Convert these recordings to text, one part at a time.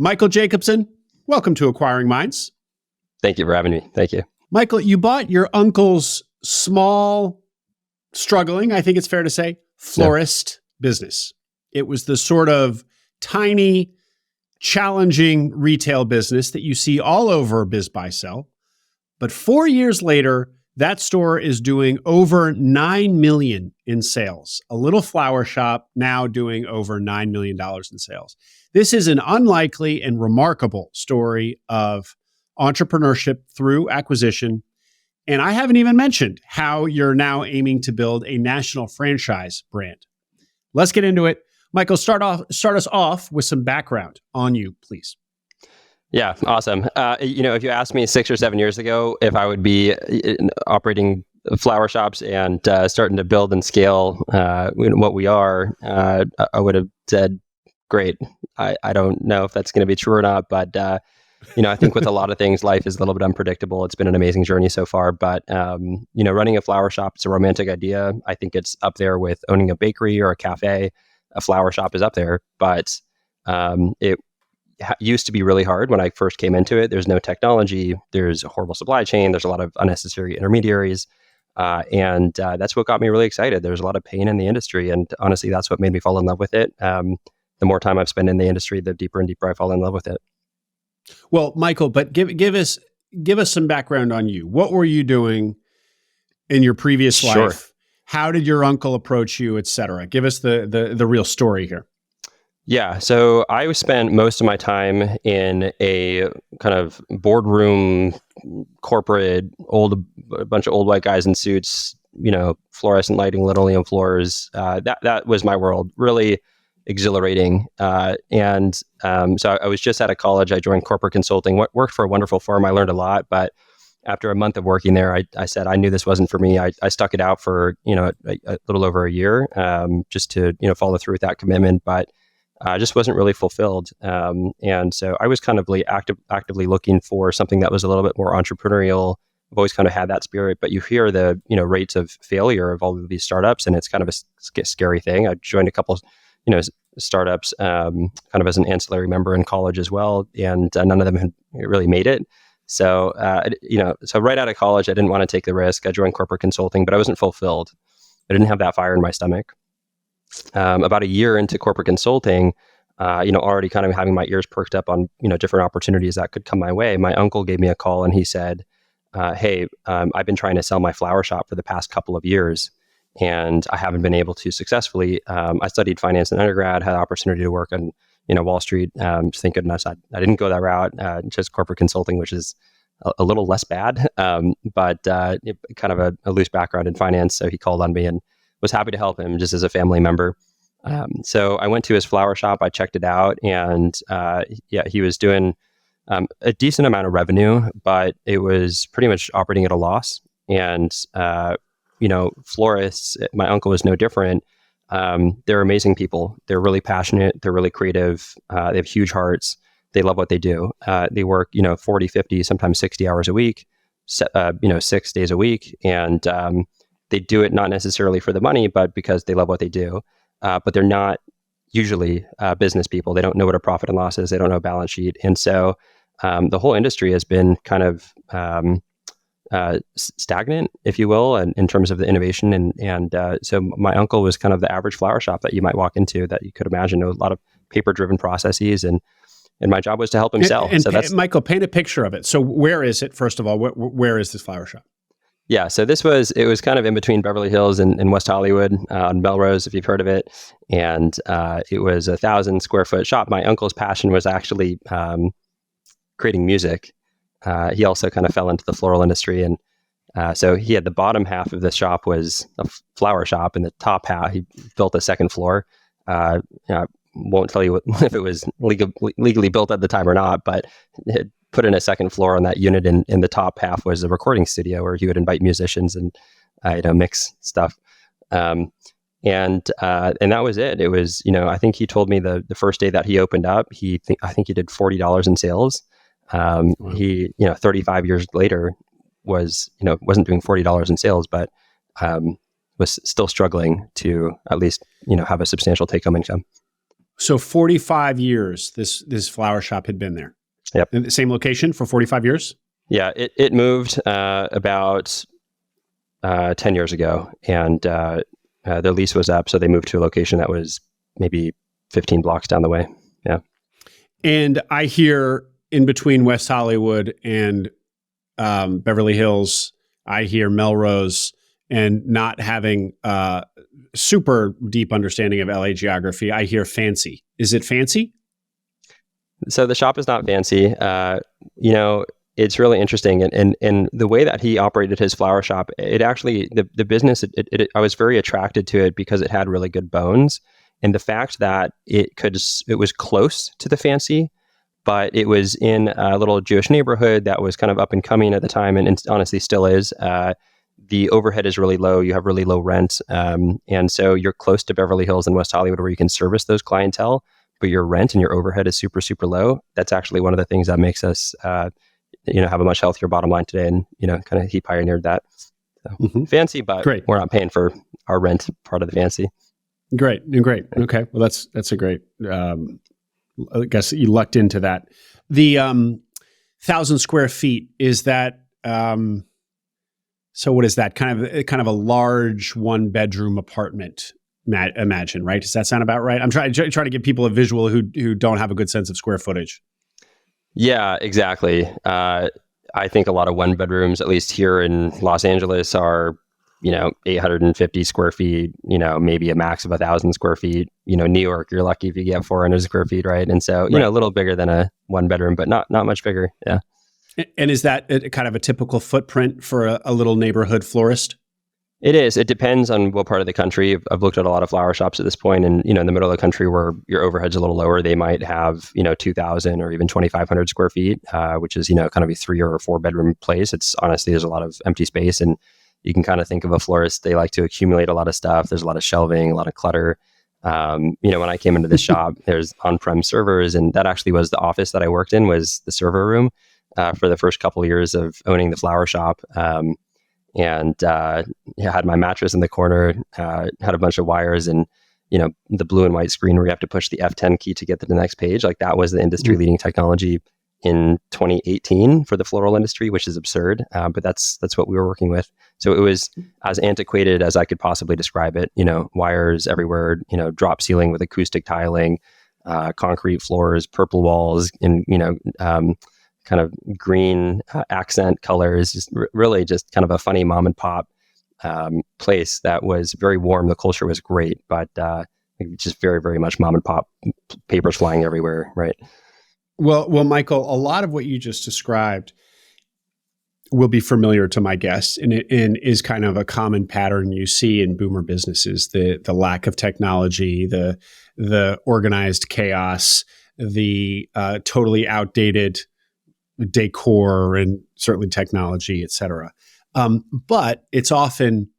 Michael Jacobson, welcome to Acquiring Minds. Thank you for having me. Thank you. Michael, you bought your uncle's small, struggling, I think it's fair to say, florist business. It was the sort of tiny, challenging retail business that you see all over BizBuySell. But 4 years later, that store is doing over $9 million in sales. A little flower shop now doing over $9 million in sales. This is an unlikely and remarkable story of entrepreneurship through acquisition. And I haven't even mentioned how you're now aiming to build a national franchise brand. Let's get into it. Michael, start us off with some background on you, please. Yeah, awesome. If you asked me 6 or 7 years ago if I would be operating flower shops and starting to build and scale what we are, I would have said, great. I don't know if that's going to be true or not, but I think with a lot of things, life is a little bit unpredictable. It's been an amazing journey so far, but running a flower shop, it's a romantic idea. I think it's up there with owning a bakery or a cafe. A flower shop is up there, but it used to be really hard when I first came into it. There's no technology. There's a horrible supply chain. There's a lot of unnecessary intermediaries. And that's what got me really excited. There's a lot of pain in the industry. And honestly, that's what made me fall in love with it. The more time I've spent in the industry, the deeper and deeper I fall in love with it. Well, Michael, but give us some background on you. What were you doing in your previous life? How did your uncle approach you, et cetera? Give us the real story here. Yeah, so I spent most of my time in a kind of boardroom, corporate, a bunch of old white guys in suits, fluorescent lighting, linoleum floors. That was my world. Really exhilarating. So I was just out of college. I joined corporate consulting, worked for a wonderful firm. I learned a lot, but after a month of working there, I said I knew this wasn't for me. I stuck it out for a little over a year, just to follow through with that commitment, but I just wasn't really fulfilled. And so I was kind of actively looking for something that was a little bit more entrepreneurial. I've always kind of had that spirit, but you hear the rates of failure of all of these startups, and it's kind of a scary thing. I joined a couple startups kind of as an ancillary member in college as well, and none of them had really made it. So so right out of college, I didn't want to take the risk. I joined corporate consulting, but I wasn't fulfilled. I didn't have that fire in my stomach. About a year into corporate consulting, already kind of having my ears perked up on different opportunities that could come my way, my uncle gave me a call and he said, "Hey, I've been trying to sell my flower shop for the past couple of years, and I haven't been able to successfully. I studied finance in undergrad, had the opportunity to work on Wall Street. Thank goodness I didn't go that route. Just corporate consulting, which is a little less bad, but kind of a loose background in finance. So he called on me and was happy to help him just as a family member. So I went to his flower shop. I checked it out, and he was doing a decent amount of revenue, but it was pretty much operating at a loss. And florists, my uncle was no different. They're amazing people. They're really passionate. They're really creative. They have huge hearts. They love what they do. They work, 40, 50, sometimes 60 hours a week, 6 days a week. And they do it not necessarily for the money, but because they love what they do. But they're not usually business people. They don't know what a profit and loss is. They don't know a balance sheet. And so the whole industry has been kind of stagnant, if you will, in terms of the innovation. And so my uncle was kind of the average flower shop that you might walk into that you could imagine. A lot of paper-driven processes, and my job was to help him sell. And that's Michael, paint a picture of it. So where is it, first of all? Where is this flower shop? Yeah, so it was kind of in between Beverly Hills and West Hollywood on Melrose, if you've heard of it. And it was a 1,000 square foot shop. My uncle's passion was actually creating music. He also kind of fell into the floral industry. And so he had the bottom half of the shop was a flower shop, and the top half, he built a second floor. I won't tell you if it was legally built at the time or not, but it put in a second floor on that unit. In the top half was a recording studio where he would invite musicians and mix stuff. And that was it. It was, I think he told me the first day that he opened up, I think he did $40 in sales. He, 35 years later wasn't doing $40 in sales, but was still struggling to at least, have a substantial take-home income. So 45 years, this flower shop had been there. Yep. In the same location for 45 years? Yeah, it moved about 10 years ago, and their lease was up, so they moved to a location that was maybe 15 blocks down the way. Yeah. And I hear in between West Hollywood and Beverly Hills, I hear Melrose, and not having super deep understanding of LA geography, I hear fancy. Is it fancy? So the shop is not fancy. It's really interesting. And the way that he operated his flower shop, it actually, the business, I was very attracted to it because it had really good bones. And the fact that it was close to the fancy, but it was in a little Jewish neighborhood that was kind of up and coming at the time, and honestly still is. The overhead is really low. You have really low rent. And so you're close to Beverly Hills and West Hollywood where you can service those clientele, but your rent and your overhead is super, super low. That's actually one of the things that makes us, have a much healthier bottom line today. And, kind of he pioneered that. So, fancy, but great. We're not paying for our rent part of the fancy. Great. Okay. Well, that's a great, I guess you lucked into that. The 1,000 square feet, is that, so what is that? Kind of a large 1-bedroom apartment, imagine, right? Does that sound about right? I'm trying to give people a visual who don't have a good sense of square footage. Yeah, exactly. I think a lot of 1-bedrooms, at least here in Los Angeles, are 850 square feet, maybe a max of 1,000 square feet. New York, you're lucky if you get 400 square feet, right? And so, right. A little bigger than a 1-bedroom, but not much bigger. Yeah. And is that kind of a typical footprint for a little neighborhood florist? It is. It depends on what part of the country. I've looked at a lot of flower shops at this point, and in the middle of the country where your overhead's a little lower, they might have 2,000 or even 2,500 square feet, which is kind of a 3 or 4 bedroom place. It's honestly, there's a lot of empty space, and you can kind of think of a florist. They like to accumulate a lot of stuff. There's a lot of shelving, a lot of clutter. When I came into this shop, there's on-prem servers, and that actually was the office that I worked in, was the server room for the first couple of years of owning the flower shop. Had my mattress in the corner, had a bunch of wires, and the blue and white screen where you have to push the F10 key to get to the next page. Like, that was the industry leading technology in 2018 for the floral industry, which is absurd. But that's what we were working with. So it was as antiquated as I could possibly describe it. Wires everywhere. Drop ceiling with acoustic tiling, concrete floors, purple walls, and kind of green accent colors. Just really just kind of a funny mom and pop place that was very warm. The culture was great, but just very, very much mom and pop. Papers flying everywhere, right? Well, Michael, a lot of what you just described will be familiar to my guests, and is kind of a common pattern you see in boomer businesses: the lack of technology, the organized chaos, the totally outdated decor, and certainly technology, et cetera. But it's often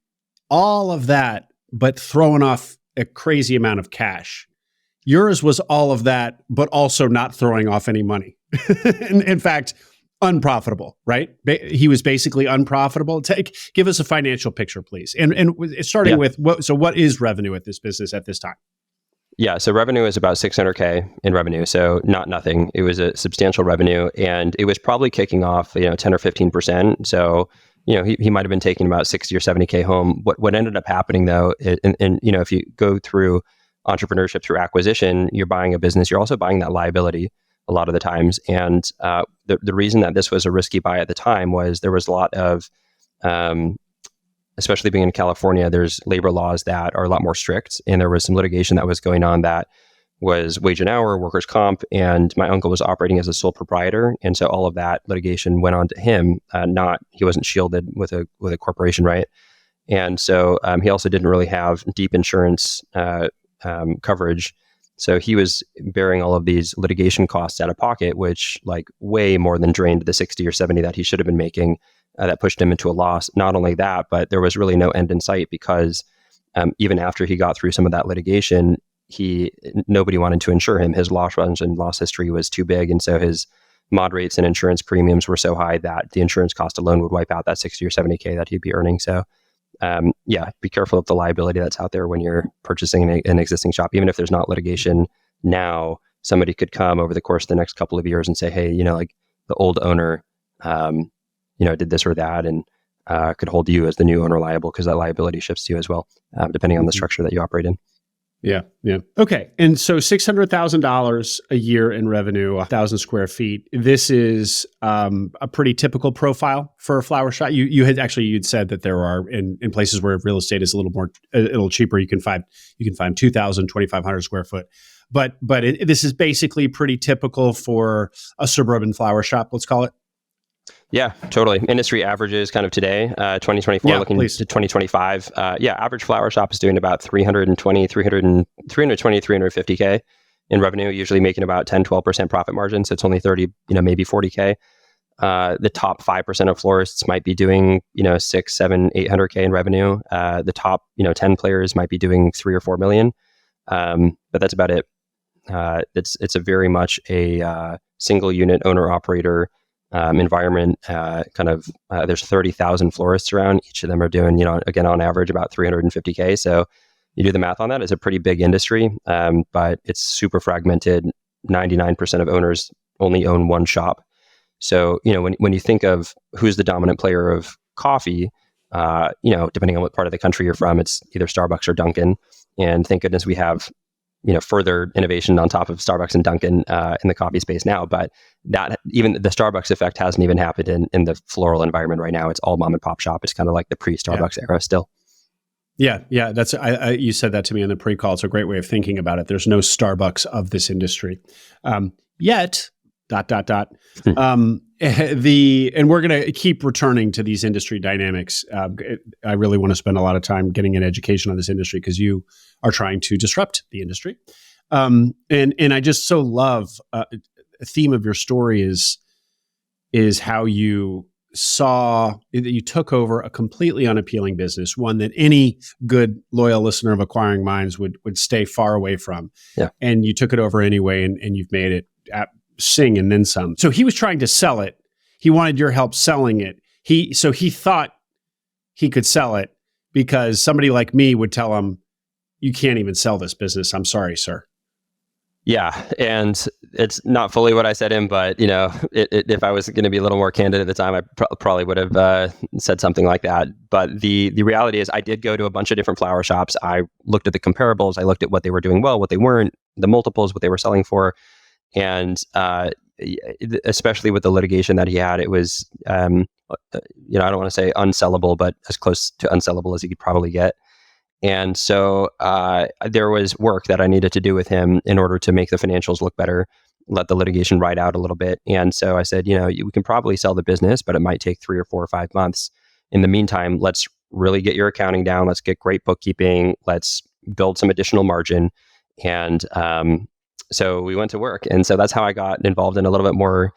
all of that, but throwing off a crazy amount of cash. Yours was all of that, but also not throwing off any money. In fact, unprofitable, right? He was basically unprofitable. Give us a financial picture, please. And starting with, what is revenue at this business at this time? Yeah, so revenue is about $600K in revenue, so not nothing. It was a substantial revenue, and it was probably kicking off 10 or 15%. So he might have been taking about 60 or 70K home. What ended up happening though, and if you go through entrepreneurship through acquisition, you're buying a business, you're also buying that liability a lot of the times. And the reason that this was a risky buy at the time was there was a lot of especially being in California, there's labor laws that are a lot more strict. And there was some litigation that was going on that was wage and hour, workers' comp, and my uncle was operating as a sole proprietor. And so all of that litigation went on to him. He wasn't shielded with a corporation, right? And so he also didn't really have deep insurance coverage. So he was bearing all of these litigation costs out of pocket, which way more than drained the 60 or 70 that he should have been making. That pushed him into a loss. Not only that, but there was really no end in sight because even after he got through some of that litigation, nobody wanted to insure him. His loss runs and loss history was too big. And so his mod rates and insurance premiums were so high that the insurance cost alone would wipe out that 60 or 70K that he'd be earning. So be careful of the liability that's out there when you're purchasing an existing shop. Even if there's not litigation, now somebody could come over the course of the next couple of years and say, hey, like the old owner, did this or that, and could hold you as the new owner liable because that liability shifts to you as well, depending on the structure that you operate in. Yeah. Okay. And so $600,000 a year in revenue, 1,000 square feet. This is a pretty typical profile for a flower shop. You'd said that there are in places where real estate is a little cheaper. You can find 2,000, 2,500 square foot. But this is basically pretty typical for a suburban flower shop. Let's call it. Yeah, totally. Industry averages kind of today, 2024 looking to 2025. Average flower shop is doing about 350K in revenue, usually making about 10-12% profit margin. So it's only 30, maybe 40K. The top 5% of florists might be doing, 6, 7, 800K in revenue. The top, 10 players might be doing 3 or 4 million. But that's about it. It's a very much a single unit owner operator environment. There's 30,000 florists around. Each of them are doing, again, on average about 350K. So you do the math on that. It's a pretty big industry, but it's super fragmented. 99% of owners only own one shop. So, when you think of who's the dominant player of coffee, depending on what part of the country you're from, it's either Starbucks or Dunkin'. And thank goodness we have further innovation on top of Starbucks and Dunkin' in the coffee space now. But that even the Starbucks effect hasn't even happened in the floral environment right now. It's all mom and pop shop. It's kind of like the pre-Starbucks era still. Yeah. That's you said that to me in the pre-call. It's a great way of thinking about it. There's no Starbucks of this industry yet. ... and we're going to keep returning to these industry dynamics. I really want to spend a lot of time getting an education on this industry because you are trying to disrupt the industry. And I just so love a theme of your story is how you saw that you took over a completely unappealing business, one that any good loyal listener of Acquiring Minds would stay far away from. Yeah. And you took it over anyway, and you've made it sing and then some. So he was trying to sell it. He wanted your help selling it. He thought he could sell it because somebody like me would tell him, you can't even sell this business. I'm sorry, sir. Yeah. And it's not fully what I said in, but if I was going to be a little more candid at the time, I probably would have said something like that. But the reality is I did go to a bunch of different flower shops. I looked at the comparables. I looked at what they were doing well, what they weren't, the multiples, what they were selling for. And especially with the litigation that he had, it was, I don't want to say unsellable, but as close to unsellable as he could probably get. And so there was work that I needed to do with him in order to make the financials look better, let the litigation ride out a little bit. And so I said, we can probably sell the business, but it might take 3 or 4 or 5 months. In the meantime, let's really get your accounting down. Let's get great bookkeeping. Let's build some additional margin. And so we went to work. And so that's how I got involved in a little bit more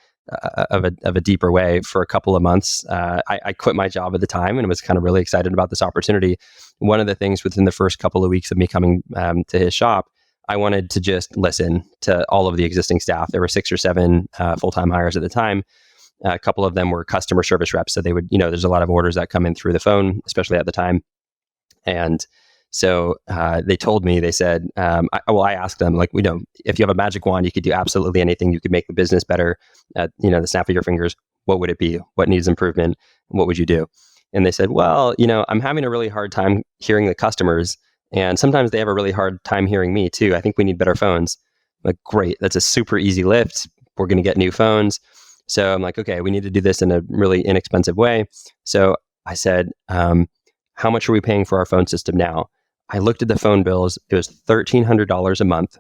of a deeper way for a couple of months. I quit my job at the time and was kind of really excited about this opportunity. One of the things within the first couple of weeks of me coming to his shop, I wanted to just listen to all of the existing staff. There were 6 or 7 full-time hires at the time. A couple of them were customer service reps. So they would, there's a lot of orders that come in through the phone, especially at the time. And so they told me, they said, I asked them, if you have a magic wand, you could do absolutely anything. You could make the business better at, the snap of your fingers. What would it be? What needs improvement? What would you do? And they said, well, I'm having a really hard time hearing the customers. And sometimes they have a really hard time hearing me too. I think we need better phones. Great. That's a super easy lift. We're going to get new phones. So I'm like, okay, we need to do this in a really inexpensive way. So I said, how much are we paying for our phone system now? I looked at the phone bills. It was $1,300 a month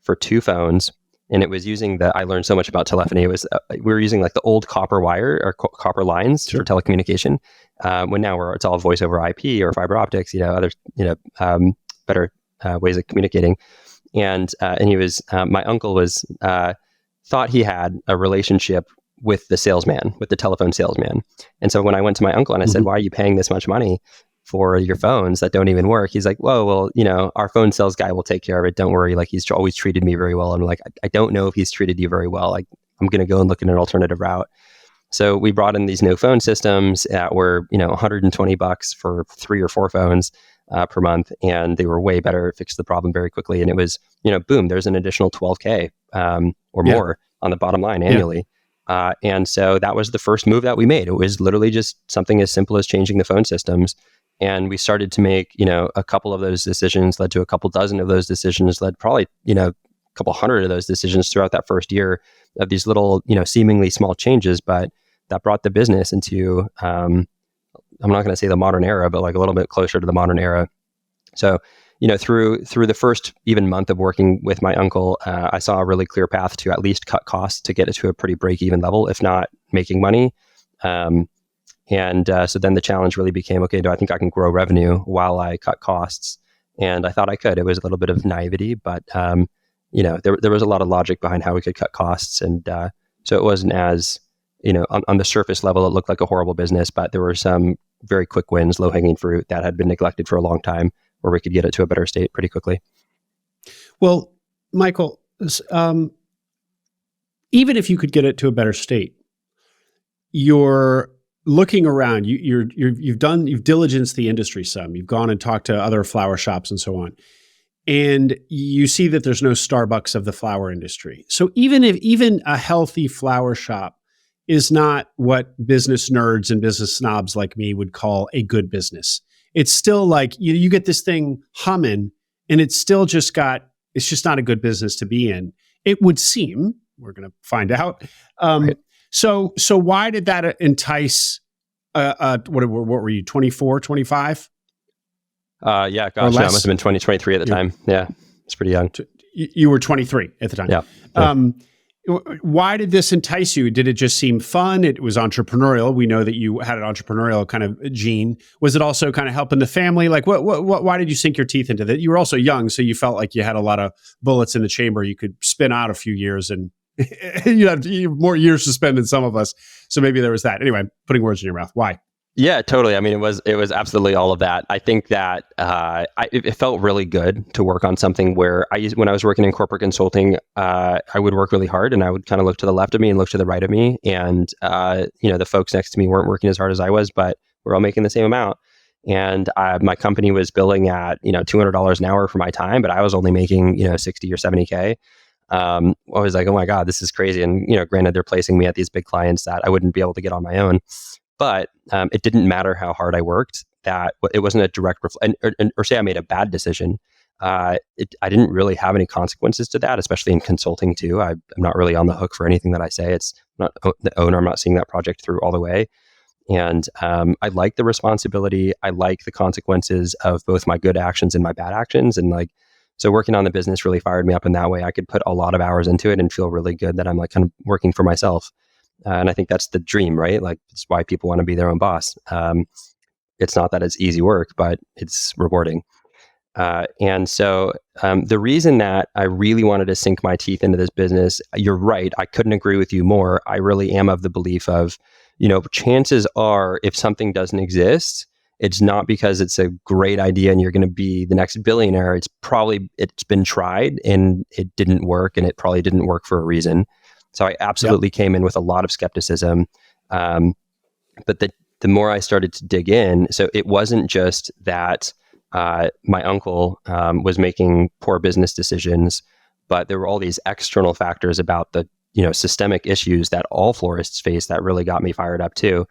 for 2 phones. And it was using I learned so much about telephony. It was, we were using the old copper wire or copper lines for telecommunication. When now it's all voice over IP or fiber optics, other, better ways of communicating. And he was, my uncle was, thought he had a relationship with the salesman, with the telephone salesman. And so when I went to my uncle and I said, why are you paying this much money for your phones that don't even work? He's like, whoa, well, our phone sales guy will take care of it. Don't worry. He's always treated me very well. And I'm like, I don't know if he's treated you very well. I'm going to go and look at an alternative route. So we brought in these new phone systems that were, $120 for 3 or 4 phones. per month, and they were way better. It fixed the problem very quickly, and it was, boom, there's an additional 12K or more on the bottom line annually. And so that was the first move that we made. It was literally just something as simple as changing the phone systems. And we started to make, a couple of those decisions led to a couple dozen of those decisions, led probably, a couple hundred of those decisions throughout that first year of these little, seemingly small changes, but that brought the business into, I'm not going to say the modern era, but like a little bit closer to the modern era. So, through the first even month of working with my uncle, I saw a really clear path to at least cut costs to get it to a pretty break-even level, if not making money. So then the challenge really became, okay, do I think I can grow revenue while I cut costs? And I thought I could. It was a little bit of naivety, but there was a lot of logic behind how we could cut costs. And so it wasn't as, on the surface level, it looked like a horrible business, but there were some very quick wins, low-hanging fruit that had been neglected for a long time, where we could get it to a better state pretty quickly. Well, Michael, even if you could get it to a better state, you're looking around. You've diligenced the industry some. You've gone and talked to other flower shops and so on, and you see that there's no Starbucks of the flower industry. So even a healthy flower shop is not what business nerds and business snobs like me would call a good business. It's still like you get this thing humming, and it's still just not a good business to be in. It would seem. We're going to find out. Right. So why did that entice? What were you? 24, 25? Yeah, gosh, no, I must have been 23 at the time. Yeah, it's pretty young. You were 23 at the time. Yeah. Why did this entice you? Did it just seem fun? It was entrepreneurial. We know that you had an entrepreneurial kind of gene. Was it also kind of helping the family? Like, why did you sink your teeth into that? You were also young, so you felt like you had a lot of bullets in the chamber. You could spin out a few years, and you have more years to spend than some of us. So maybe there was that. Anyway, I'm putting words in your mouth. Why? Yeah, totally. I mean, it was absolutely all of that. I think that it felt really good to work on something where when I was working in corporate consulting, I would work really hard, and I would kind of look to the left of me and look to the right of me, and the folks next to me weren't working as hard as I was, but we're all making the same amount. And my company was billing at $200 an hour for my time, but I was only making 60 or 70K. I was like, oh my God, this is crazy. And granted, they're placing me at these big clients that I wouldn't be able to get on my own. But it didn't matter how hard I worked, that it wasn't a direct or say I made a bad decision. I didn't really have any consequences to that, especially in consulting too. I'm not really on the hook for anything that I say. It's not the owner. I'm not seeing that project through all the way. And I like the responsibility. I like the consequences of both my good actions and my bad actions. And so working on the business really fired me up in that way. I could put a lot of hours into it and feel really good that I'm like kind of working for myself. And I think that's the dream, right? Like, it's why people want to be their own boss. It's not that it's easy work, but it's rewarding. And so the reason that I really wanted to sink my teeth into this business, you're right, I couldn't agree with you more. I really am of the belief of, chances are if something doesn't exist, it's not because it's a great idea and you're going to be the next billionaire. It's been tried and it didn't work, and it probably didn't work for a reason. So I absolutely came in with a lot of skepticism. But the more I started to dig in, so it wasn't just that my uncle was making poor business decisions, but there were all these external factors about the systemic issues that all florists face that really got me fired up too.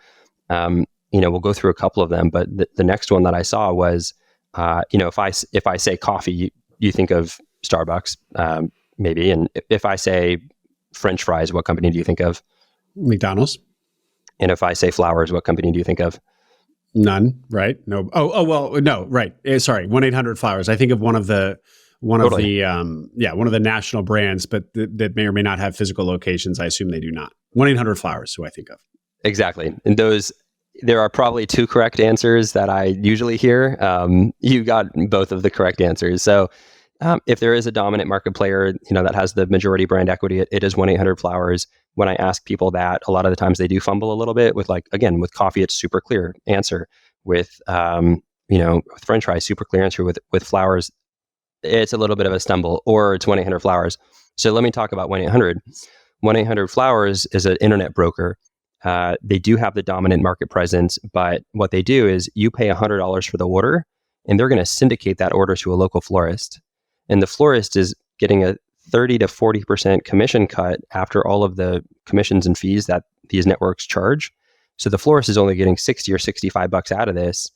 We'll go through a couple of them, but the next one that I saw was, if I say coffee, you think of Starbucks, maybe, and if I say French fries, what company do you think of? McDonald's. And if I say flowers, what company do you think of? None, right? No. Oh, well, no, right. Sorry, 1-800-Flowers. I think of one of the national brands, but that may or may not have physical locations. I assume they do not. 1-800-Flowers, who I think of. Exactly. And there are probably two correct answers that I usually hear. You got both of the correct answers. So if there is a dominant market player, that has the majority brand equity, it is 1-800-Flowers. When I ask people that, a lot of the times they do fumble a little bit with with coffee, it's super clear answer. With with French fries, super clear answer. With flowers, it's a little bit of a stumble, or it's 1-800-Flowers. So let me talk about 1-800. 1-800-Flowers is an internet broker. They do have the dominant market presence, but what they do is you pay $100 for the order, and they're going to syndicate that order to a local florist. And the florist is getting a 30 to 40% commission cut after all of the commissions and fees that these networks charge. So the florist is only getting 60 or 65 bucks out of this.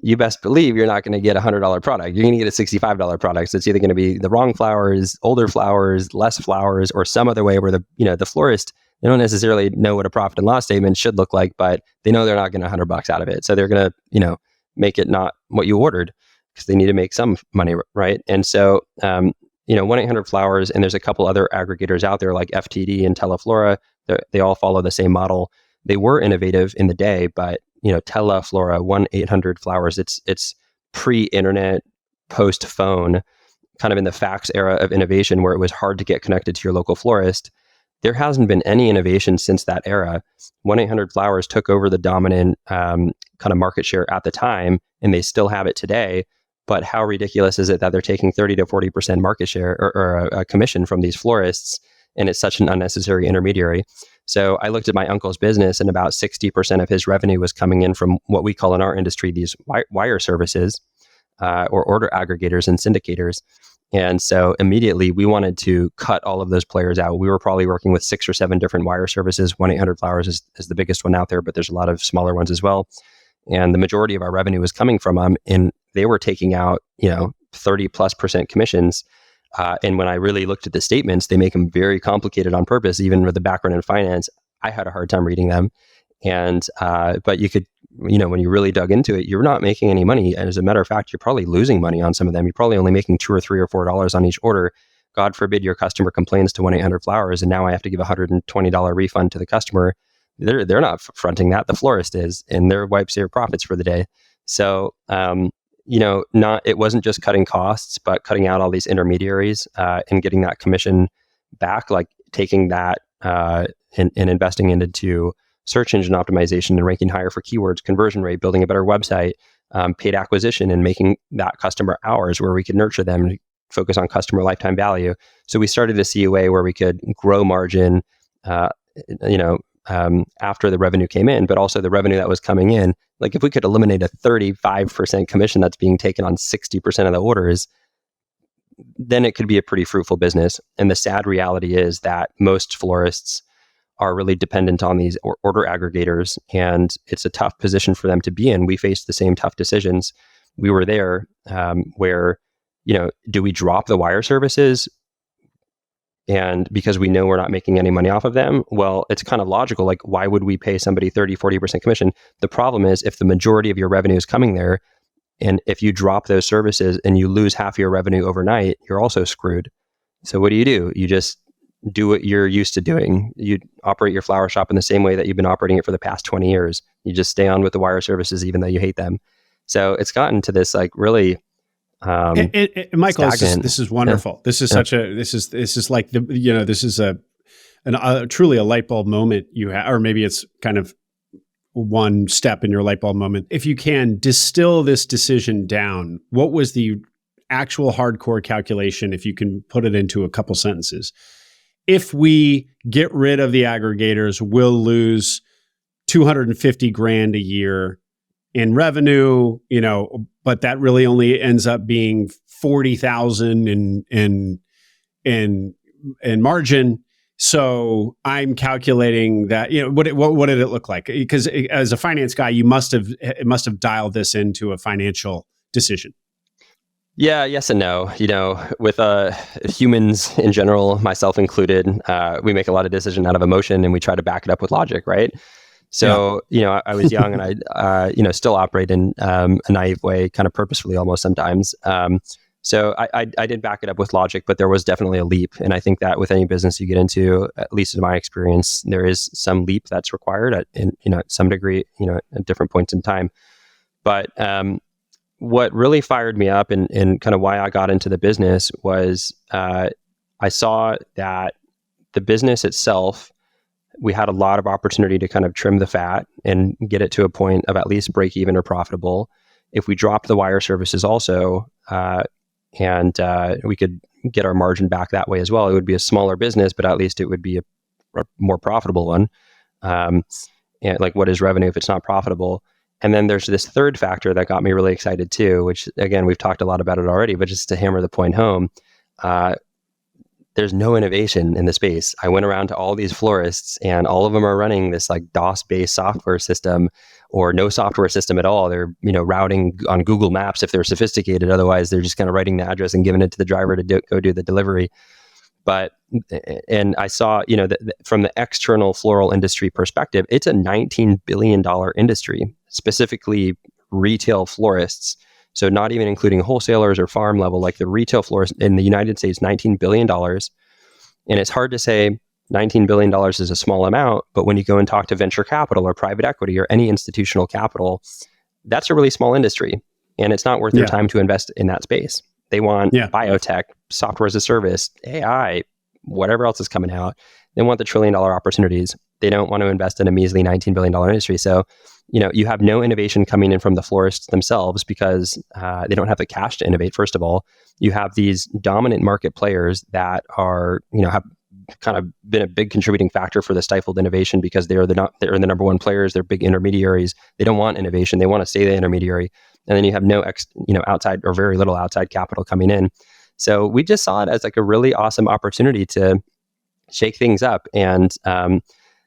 You best believe you're not going to get a $100 product. You're going to get a $65 product. So it's either going to be the wrong flowers, older flowers, less flowers, or some other way where the florist, they don't necessarily know what a profit and loss statement should look like, but they know they're not getting $100 out of it. So they're going to, make it not what you ordered because they need to make some money, right? And so, 1-800-Flowers, and there's a couple other aggregators out there like FTD and Teleflora. They all follow the same model. They were innovative in the day, but Teleflora, 1-800-Flowers, it's pre-internet, post-phone, kind of in the fax era of innovation where it was hard to get connected to your local florist. There hasn't been any innovation since that era. 1-800-Flowers took over the dominant kind of market share at the time, and they still have it today. But how ridiculous is it that they're taking 30 to 40% market share or a commission from these florists, and it's such an unnecessary intermediary? So I looked at my uncle's business, and about 60% of his revenue was coming in from what we call in our industry these wire services or order aggregators and syndicators. And so immediately we wanted to cut all of those players out. We were probably working with 6 or 7 different wire services. 1-800-Flowers is the biggest one out there, but there's a lot of smaller ones as well. And the majority of our revenue was coming from them, and they were taking out 30+% commissions. And when I really looked at the statements, they make them very complicated on purpose. Even with the background in finance, I had a hard time reading them. And but you could, when you really dug into it, you're not making any money. And as a matter of fact, you're probably losing money on some of them. You're probably only making $2 or $3 or $4 on each order. God forbid your customer complains to 1-800-Flowers, and now I have to give a $120 refund to the customer. They're not fronting that. The florist is, and their wipes their profits for the day. So, it wasn't just cutting costs, but cutting out all these intermediaries and getting that commission back, like taking that and investing into search engine optimization and ranking higher for keywords, conversion rate, building a better website, paid acquisition, and making that customer ours where we could nurture them and focus on customer lifetime value. So we started to see a way where we could grow margin, after the revenue came in, but also the revenue that was coming in. Like if we could eliminate a 35% commission that's being taken on 60% of the orders, then it could be a pretty fruitful business. And the sad reality is that most florists are really dependent on these order aggregators, and it's a tough position for them to be in. We faced the same tough decisions. We were there where, do we drop the wire services? And because we know we're not making any money off of them, well, it's kind of logical. Like, why would we pay somebody 30, 40% commission? The problem is if the majority of your revenue is coming there, and if you drop those services and you lose half your revenue overnight, you're also screwed. So what do? You just do what you're used to doing. You operate your flower shop in the same way that you've been operating it for the past 20 years. You just stay on with the wire services, even though you hate them. So it's gotten to this like really... Michael, this is wonderful. Yeah. This is such a, this is like this is a truly a light bulb moment you have, or maybe it's kind of one step in your light bulb moment. If you can distill this decision down, what was the actual hardcore calculation? If you can put it into a couple sentences, if we get rid of the aggregators, we'll lose $250,000 a year in revenue, but that really only ends up being 40,000 in margin. So I'm calculating that, what did it look like? Because as a finance guy, you must have dialed this into a financial decision. Yeah, yes and no. With humans in general, myself included, we make a lot of decisions out of emotion, and we try to back it up with logic, right? So, I was young, and I, still operate in a naive way, kind of purposefully almost sometimes. So I did back it up with logic, but there was definitely a leap. And I think that with any business you get into, at least in my experience, there is some leap that's required at some degree, at different points in time. But what really fired me up and kind of why I got into the business was I saw that the business itself, we had a lot of opportunity to kind of trim the fat and get it to a point of at least break even or profitable. If we dropped the wire services also, and we could get our margin back that way as well, it would be a smaller business, but at least it would be a more profitable one. And like, what is revenue if it's not profitable? And then there's this third factor that got me really excited too, which again, we've talked a lot about it already, but just to hammer the point home, there's no innovation in the space. I went around to all these florists and all of them are running this like DOS-based software system or no software system at all. They're, routing on Google Maps if they're sophisticated. Otherwise, they're just kind of writing the address and giving it to the driver to go do the delivery. And I saw, from the external floral industry perspective, it's a $19 billion industry, specifically retail florists. So not even including wholesalers or farm level, like the retail florist in the United States, $19 billion. And it's hard to say $19 billion is a small amount, but when you go and talk to venture capital or private equity or any institutional capital, that's a really small industry. And it's not worth their time to invest in that space. They want biotech, software as a service, AI, whatever else is coming out. They want the $1 trillion opportunities. They don't want to invest in a measly $19 billion industry. So, you have no innovation coming in from the florists themselves because they don't have the cash to innovate, first of all. You have these dominant market players that are, have kind of been a big contributing factor for the stifled innovation because they're the number one players. They're big intermediaries. They don't want innovation. They want to stay the intermediary. And then you have no outside or very little outside capital coming in. So we just saw it as like a really awesome opportunity to shake things up. And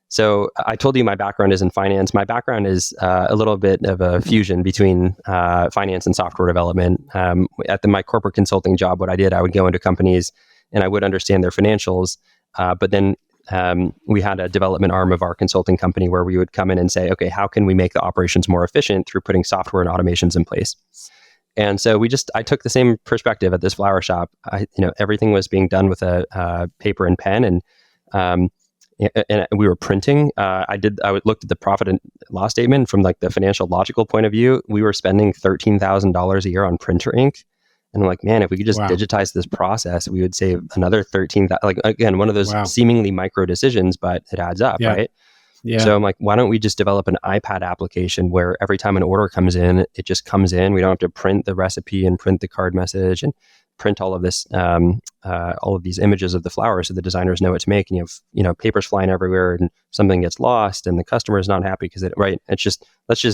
so I told you my background is in finance. My background is a little bit of a fusion between finance and software development. At my corporate consulting job, what I did, I would go into companies and I would understand their financials. But then we had a development arm of our consulting company where we would come in and say, okay, how can we make the operations more efficient through putting software and automations in place? And so I took the same perspective at this flower shop. Everything was being done with a paper and pen, and we were printing. I looked at the profit and loss statement from like the financial logical point of view. We were spending $13,000 a year on printer ink. And I'm like, man, if we could just digitize this process, we would save another $13,000. Like, again, one of those seemingly micro decisions, but it adds up, right? Yeah. So I'm like, why don't we just develop an iPad application where every time an order comes in, it just comes in. We don't have to print the recipe and print the card message and print all of this, all of these images of the flowers so the designers know what to make. And you have, papers flying everywhere and something gets lost and the customer is not happy because let's just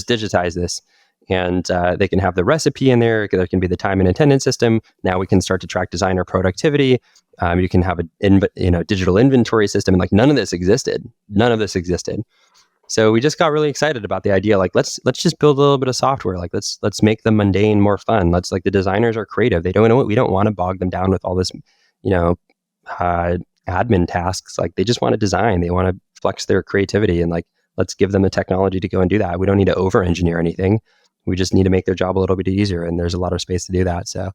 digitize this. And they can have the recipe in there. There can be the time and attendance system. Now we can start to track designer productivity. You can have a digital inventory system. And like none of this existed. So we just got really excited about the idea. Like let's just build a little bit of software. Like let's make the mundane more fun. The designers are creative. They don't know we don't want to bog them down with all this, admin tasks. Like they just want to design. They want to flex their creativity and let's give them the technology to go and do that. We don't need to over-engineer anything. We just need to make their job a little bit easier, and there's a lot of space to do that. So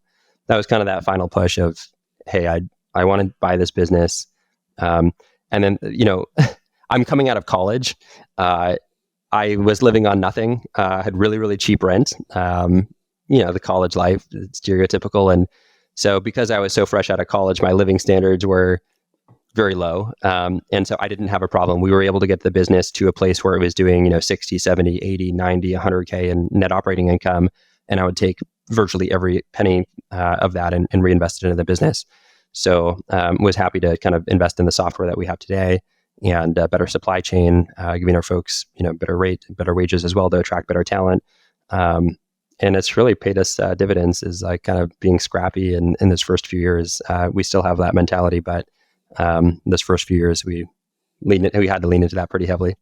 that was kind of that final push of, hey, I want to buy this business. And then, I'm coming out of college. I was living on nothing, had really, really cheap rent. The college life, it's stereotypical. And so because I was so fresh out of college, my living standards were very low. And so I didn't have a problem. We were able to get the business to a place where it was doing, 60, 70, 80, 90, 100K in net operating income. And I would take virtually every penny of that and reinvest it into the business. So was happy to kind of invest in the software that we have today and better supply chain, giving our folks, better wages as well to attract better talent. And it's really paid us dividends is like kind of being scrappy in this first few years. We still have that mentality, but this first few years, we had to lean into that pretty heavily.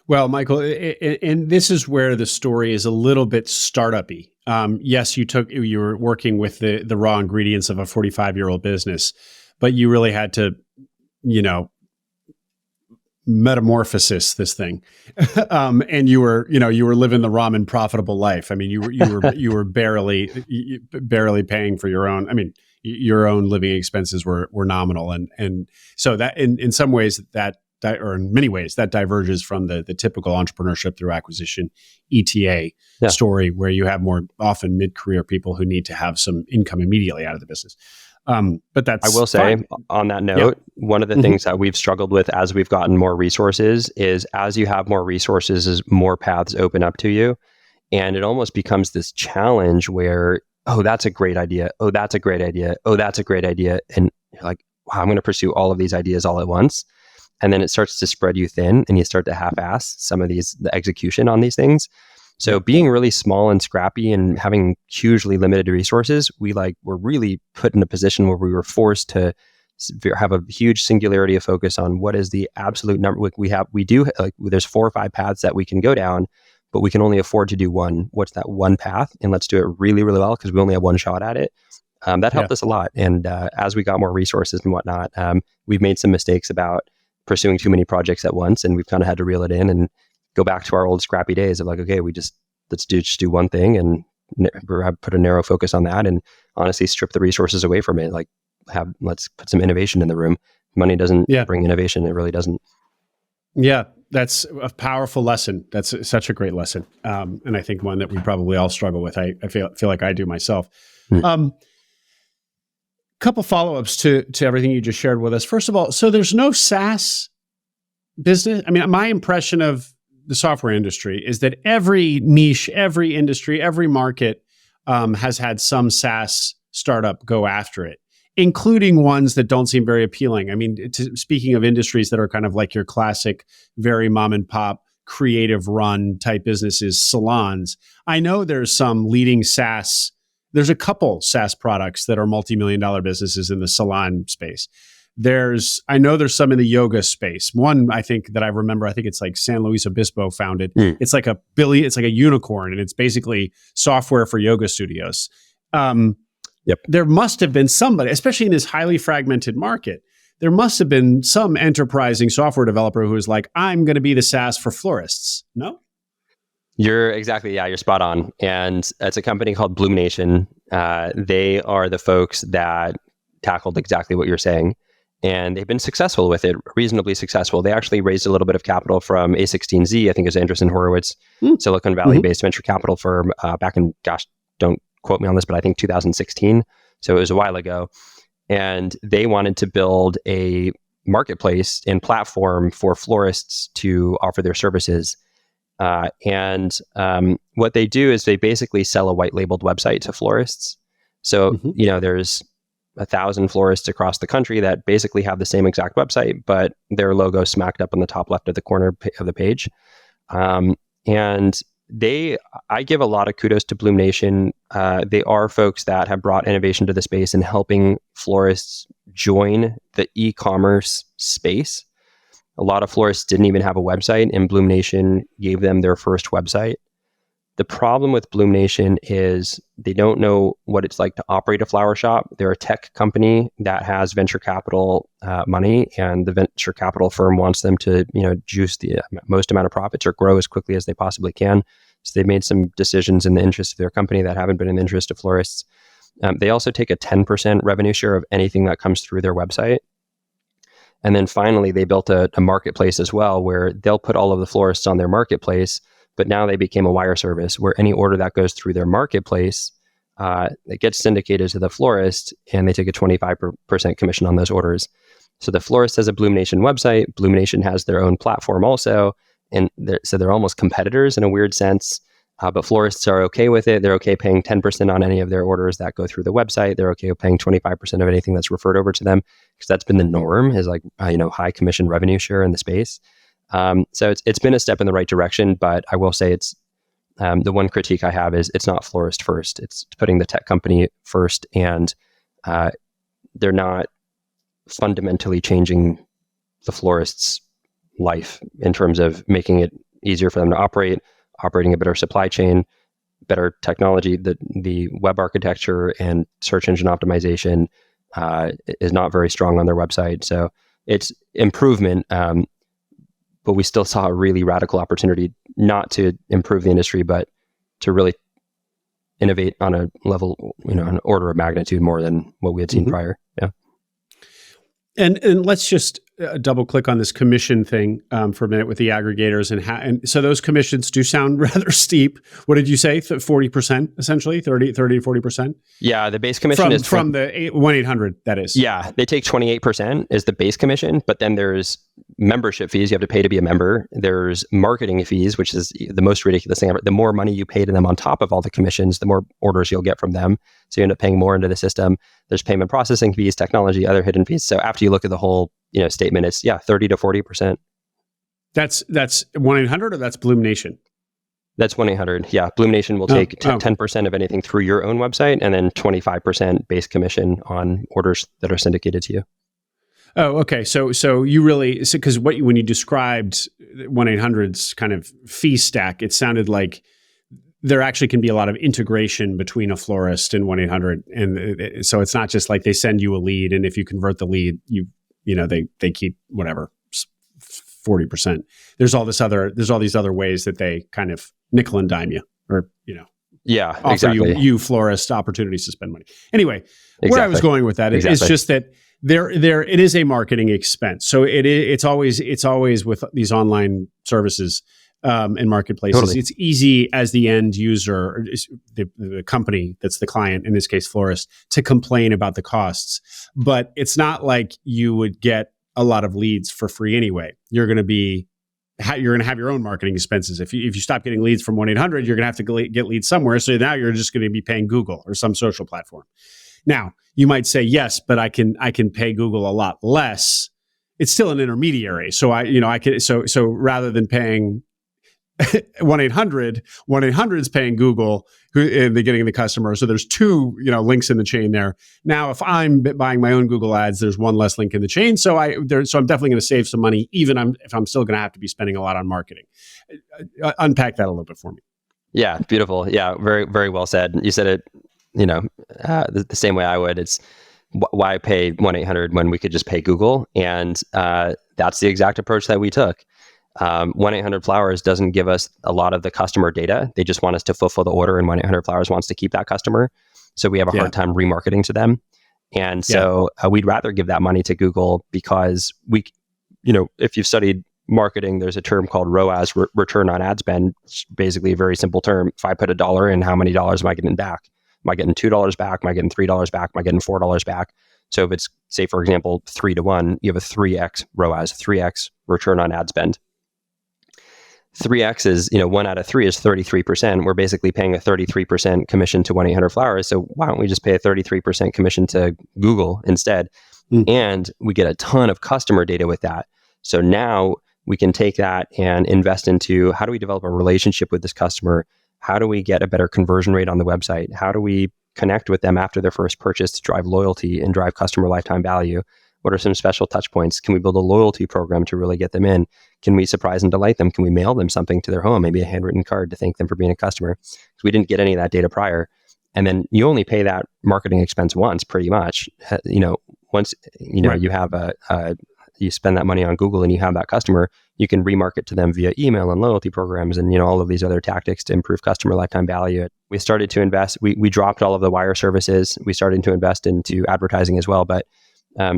Well, Michael, and this is where the story is a little bit startup-y. Yes, you were working with the raw ingredients of a 45-year-old business, but you really had to, metamorphosis this thing, and you were living the ramen profitable life. I mean, you were barely paying for your own. I mean, your own living expenses were nominal, and so that in some ways or in many ways that diverges from the typical entrepreneurship through acquisition ETA story, where you have more often mid-career people who need to have some income immediately out of the business. But that's I will say on that note, one of the things that we've struggled with as we've gotten more resources is as you have more resources, is more paths open up to you, and it almost becomes this challenge where, oh, that's a great idea. Oh, that's a great idea. Oh, that's a great idea. And you're like, wow, I'm going to pursue all of these ideas all at once. And then it starts to spread you thin and you start to half-ass the execution on these things. So being really small and scrappy and having hugely limited resources, we were really put in a position where we were forced to have a huge singularity of focus on what is the absolute number. There's 4 or 5 paths that we can go down, but we can only afford to do one. What's that one path? And let's do it really, really well because we only have one shot at it. That helped us a lot. And as we got more resources and whatnot, we've made some mistakes about pursuing too many projects at once, and we've kind of had to reel it in and go back to our old scrappy days of okay, let's do one thing and put a narrow focus on that, and honestly strip the resources away from it. Let's put some innovation in the room. Money doesn't bring innovation; it really doesn't. Yeah, that's a powerful lesson. That's such a great lesson, and I think one that we probably all struggle with. I feel like I do myself. Couple follow-ups to everything you just shared with us. First of all, so there's no SaaS business. I mean, my impression of the software industry is that every niche, every industry, every market has had some SaaS startup go after it, including ones that don't seem very appealing. I mean, speaking of industries that are kind of like your classic, very mom and pop, creative run type businesses, salons. I know there's some leading SaaS. There's a couple SaaS products that are multi-million-dollar businesses in the salon space. I know there's some in the yoga space. One I think that I remember, I think it's like San Luis Obispo founded. It's like it's like a unicorn, and it's basically software for yoga studios. There must have been somebody, especially in this highly fragmented market, there must have been some enterprising software developer who was like, I'm going to be the SaaS for florists. No? You're spot on. And it's a company called Bloom Nation. They are the folks that tackled exactly what you're saying. And they've been successful with it, reasonably successful. They actually raised a little bit of capital from A16Z, I think it was Andreessen Horowitz, Silicon Valley-based venture capital firm back in, don't quote me on this, but I think 2016. So it was a while ago. And they wanted to build a marketplace and platform for florists to offer their services. And what they do is they basically sell a white labeled website to florists. So, there's 1,000 florists across the country that basically have the same exact website, but their logo smacked up on the top left of the corner of the page. And I give a lot of kudos to Bloom Nation. They are folks that have brought innovation to the space and helping florists join the e-commerce space. A lot of florists didn't even have a website, and Bloom Nation gave them their first website. The problem with Bloom Nation is they don't know what it's like to operate a flower shop. They're a tech company that has venture capital money, and the venture capital firm wants them to, juice the most amount of profits or grow as quickly as they possibly can. So they've made some decisions in the interest of their company that haven't been in the interest of florists. They also take a 10% revenue share of anything that comes through their website. And then finally, they built a marketplace as well, where they'll put all of the florists on their marketplace. But now they became a wire service where any order that goes through their marketplace, it gets syndicated to the florist, and they take a 25% commission on those orders. So the florist has a Bloom Nation website. Bloom Nation has their own platform also. And so they're almost competitors in a weird sense. But florists are okay with it. They're okay paying 10% on any of their orders that go through the website. They're okay with paying 25% of anything that's referred over to them, because that's been the norm, is high commission revenue share in the space. So it's been a step in the right direction, but I will say it's the one critique I have is it's not florist first. It's putting the tech company first, and they're not fundamentally changing the florist's life in terms of making it easier for them to operating a better supply chain, better technology. The web architecture and search engine optimization is not very strong on their website. So it's improvement. But we still saw a really radical opportunity not to improve the industry, but to really innovate on a level, an order of magnitude more than what we had seen prior. Yeah. And let's just double click on this commission thing for a minute with the aggregators and so those commissions do sound rather steep. What did you say? 40% essentially, 30 to 40%? Yeah, the base commission is from the 1-800, that is. Yeah, they take 28% is the base commission, but then there's membership fees you have to pay to be a member. There's marketing fees, which is the most ridiculous thing ever. The more money you pay to them on top of all the commissions, the more orders you'll get from them. So you end up paying more into the system. There's payment processing fees, technology, other hidden fees. So after you look at the whole statement, it's 30 to 40%. That's 1-800 or that's Bloom Nation? That's 1-800. Yeah. Bloom Nation will take 10% of anything through your own website and then 25% base commission on orders that are syndicated to you. Oh, okay. So you really, because when you described 1-800's kind of fee stack, it sounded like there actually can be a lot of integration between a florist and 1-800. And so it's not just like they send you a lead, and if you convert the lead, they keep whatever 40%. There's all these other ways that they kind of nickel and dime you, or yeah, offer exactly. you florist opportunities to spend money. Anyway, where I was going with that is just that there it is a marketing expense. So it's always with these online services and marketplaces. Totally. It's easy as the end user, or the company that's the client, in this case florist, to complain about the costs. But it's not like you would get a lot of leads for free anyway. You're going to have your own marketing expenses. If you stop getting leads from 1-800, you're going to have to get leads somewhere. So now you're just going to be paying Google or some social platform. Now, you might say, yes, but I can pay Google a lot less. It's still an intermediary. So I can so rather than paying 1-800 is paying Google and they're getting the customer. So there's two links in the chain there. Now, if I'm buying my own Google ads, there's one less link in the chain. So I'm definitely going to save some money, even if I'm still going to have to be spending a lot on marketing. Unpack that a little bit for me. Yeah, beautiful. Yeah, very, very well said. You said it, the same way I would. It's why pay 1-800 when we could just pay Google? And that's the exact approach that we took. 1-800-Flowers doesn't give us a lot of the customer data. They just want us to fulfill the order, and 1-800-Flowers wants to keep that customer. So we have a hard time remarketing to them. And so we'd rather give that money to Google because if you've studied marketing, there's a term called ROAS, return on ad spend. It's basically a very simple term. If I put $1 in, how many dollars am I getting back? Am I getting $2 back? Am I getting $3 back? Am I getting $4 back? So if it's, say, for example, 3-to-1, you have a 3x ROAS, 3x return on ad spend. 3x is, 1 out of 3 is 33%. We're basically paying a 33% commission to 1-800-Flowers. So why don't we just pay a 33% commission to Google instead? And we get a ton of customer data with that. So now we can take that and invest into, how do we develop a relationship with this customer? How do we get a better conversion rate on the website? How do we connect with them after their first purchase to drive loyalty and drive customer lifetime value? What are some special touch points? Can we build a loyalty program to really get them in? Can we surprise and delight them? Can we mail them something to their home, maybe a handwritten card to thank them for being a customer? Because we didn't get any of that data prior. And then you only pay that marketing expense once, pretty much. Once you have you spend that money on Google and you have that customer, you can remarket to them via email and loyalty programs and all of these other tactics to improve customer lifetime value. We started to invest. We dropped all of the wire services. We started to invest into advertising as well, but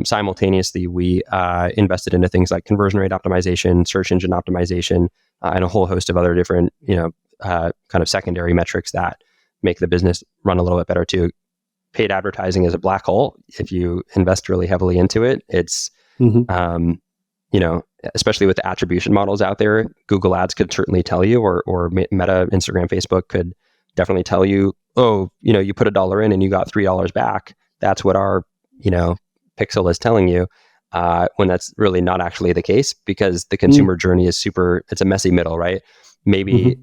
simultaneously, we invested into things like conversion rate optimization, search engine optimization, and a whole host of other different, kind of secondary metrics that make the business run a little bit better too. Paid advertising is a black hole. If you invest really heavily into it, it's, especially with the attribution models out there, Google Ads could certainly tell you, or Meta, Instagram, Facebook could definitely tell you, you put $1 in and you got $3 back. That's what our, pixel is telling you, when that's really not actually the case, because the consumer journey is it's a messy middle, right? Maybe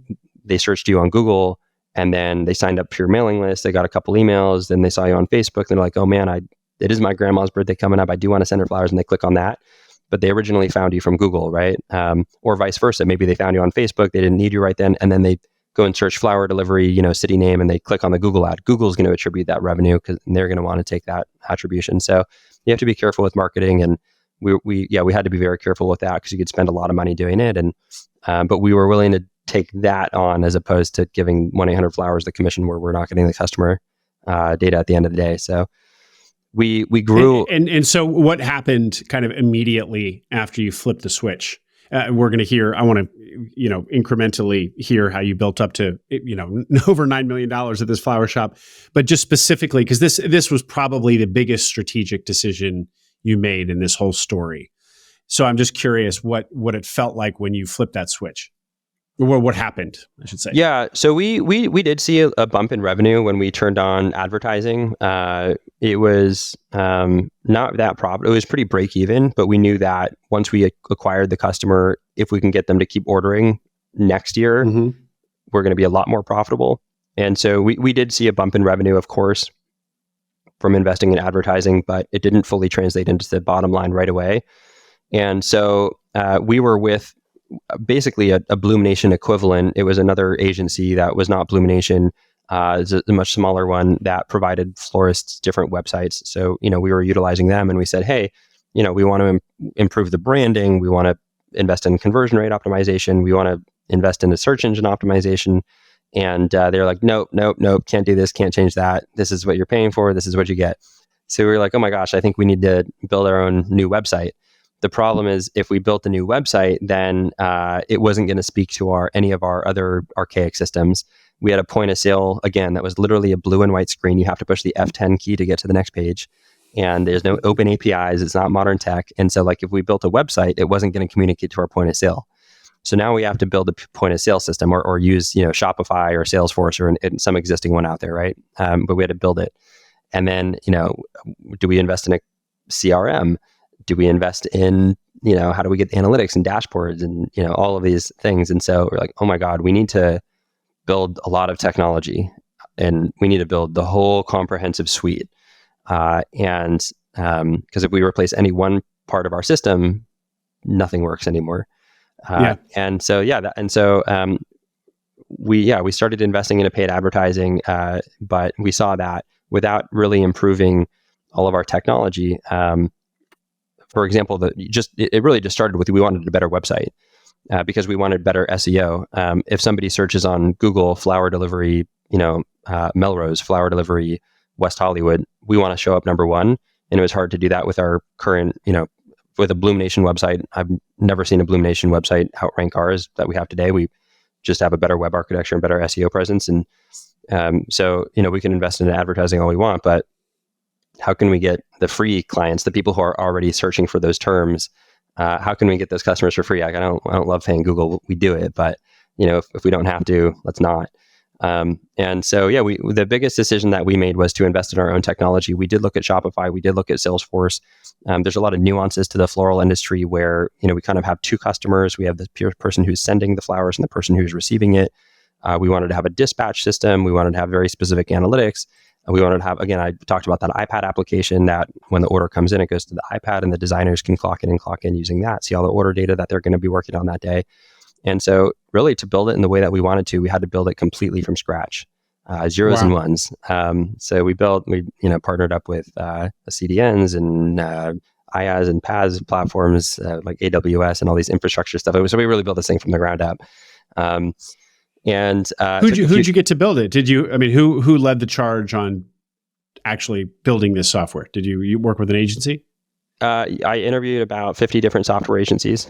they searched you on Google and then they signed up to your mailing list. They got a couple emails, then they saw you on Facebook. They're like, oh man, it is my grandma's birthday coming up. I do want to send her flowers, and they click on that. But they originally found you from Google, right? Or vice versa. Maybe they found you on Facebook. They didn't need you right then. And then they go and search flower delivery, city name, and they click on the Google ad. Google's going to attribute that revenue because they're going to want to take that attribution. So you have to be careful with marketing, and we had to be very careful with that because you could spend a lot of money doing it, and but we were willing to take that on as opposed to giving 1-800-Flowers the commission where we're not getting the customer data at the end of the day. So we grew. And so what happened kind of immediately after you flipped the switch? We're going to hear, I want to, incrementally hear how you built up to, over $9 million at this flower shop. But just specifically, because this was probably the biggest strategic decision you made in this whole story. So I'm just curious what it felt like when you flipped that switch. Or what happened, I should say. Yeah, so we did see a bump in revenue when we turned on advertising. It was not that profitable. It was pretty break even, but we knew that once we acquired the customer, if we can get them to keep ordering next year, we're going to be a lot more profitable. And so we did see a bump in revenue, of course, from investing in advertising, but it didn't fully translate into the bottom line right away. And so we were with basically a Bloomnation equivalent. It was another agency that was not Bloomnation. It's a much smaller one that provided florists different websites. So, we were utilizing them, and we said, hey, we want to improve the branding. We want to invest in conversion rate optimization. We want to invest in a search engine optimization. And they're like, nope, can't do this, can't change that. This is what you're paying for. This is what you get. So we were like, oh my gosh, I think we need to build our own new website. The problem is, if we built a new website, then it wasn't going to speak to any of our other archaic systems. We had a point of sale, again, that was literally a blue and white screen. You have to push the F10 key to get to the next page. And there's no open APIs. It's not modern tech. And so if we built a website, it wasn't going to communicate to our point of sale. So now we have to build a point of sale system or use, Shopify or Salesforce or some existing one out there, right? But we had to build it. And then, do we invest in a CRM? Do we invest in, how do we get analytics and dashboards and, all of these things? And so we're like, oh my God, we need to build a lot of technology, and we need to build the whole comprehensive suite. Because if we replace any one part of our system, nothing works anymore. And so, we started investing in a paid advertising, but we saw that without really improving all of our technology. For example, it really just started with, we wanted a better website because we wanted better SEO. If somebody searches on Google flower delivery, Melrose flower delivery, West Hollywood, we want to show up number one. And it was hard to do that with our current, with a Bloomnation website. I've never seen a Bloomnation website outrank ours that we have today. We just have a better web architecture and better SEO presence. And so, we can invest in advertising all we want, but how can we get the free clients, the people who are already searching for those terms? How can we get those customers for free? I don't love paying Google. We do it, but if we don't have to, let's not. And so, the biggest decision that we made was to invest in our own technology. We did look at Shopify. We did look at Salesforce. There's a lot of nuances to the floral industry where, we kind of have two customers. We have the person who's sending the flowers and the person who's receiving it. We wanted to have a dispatch system. We wanted to have very specific analytics. We wanted to have, again, I talked about that iPad application that when the order comes in, it goes to the iPad and the designers can clock in and clock in using that, see all the order data that they're going to be working on that day. And so really, to build it in the way that we wanted to, we had to build it completely from scratch, zeros and ones. So we partnered up with CDNs and IaaS and PaaS platforms like AWS and all these infrastructure stuff. So we really built this thing from the ground up. Who'd you get to build it? Who led the charge on actually building this software? Did you work with an agency? I interviewed about 50 different software agencies,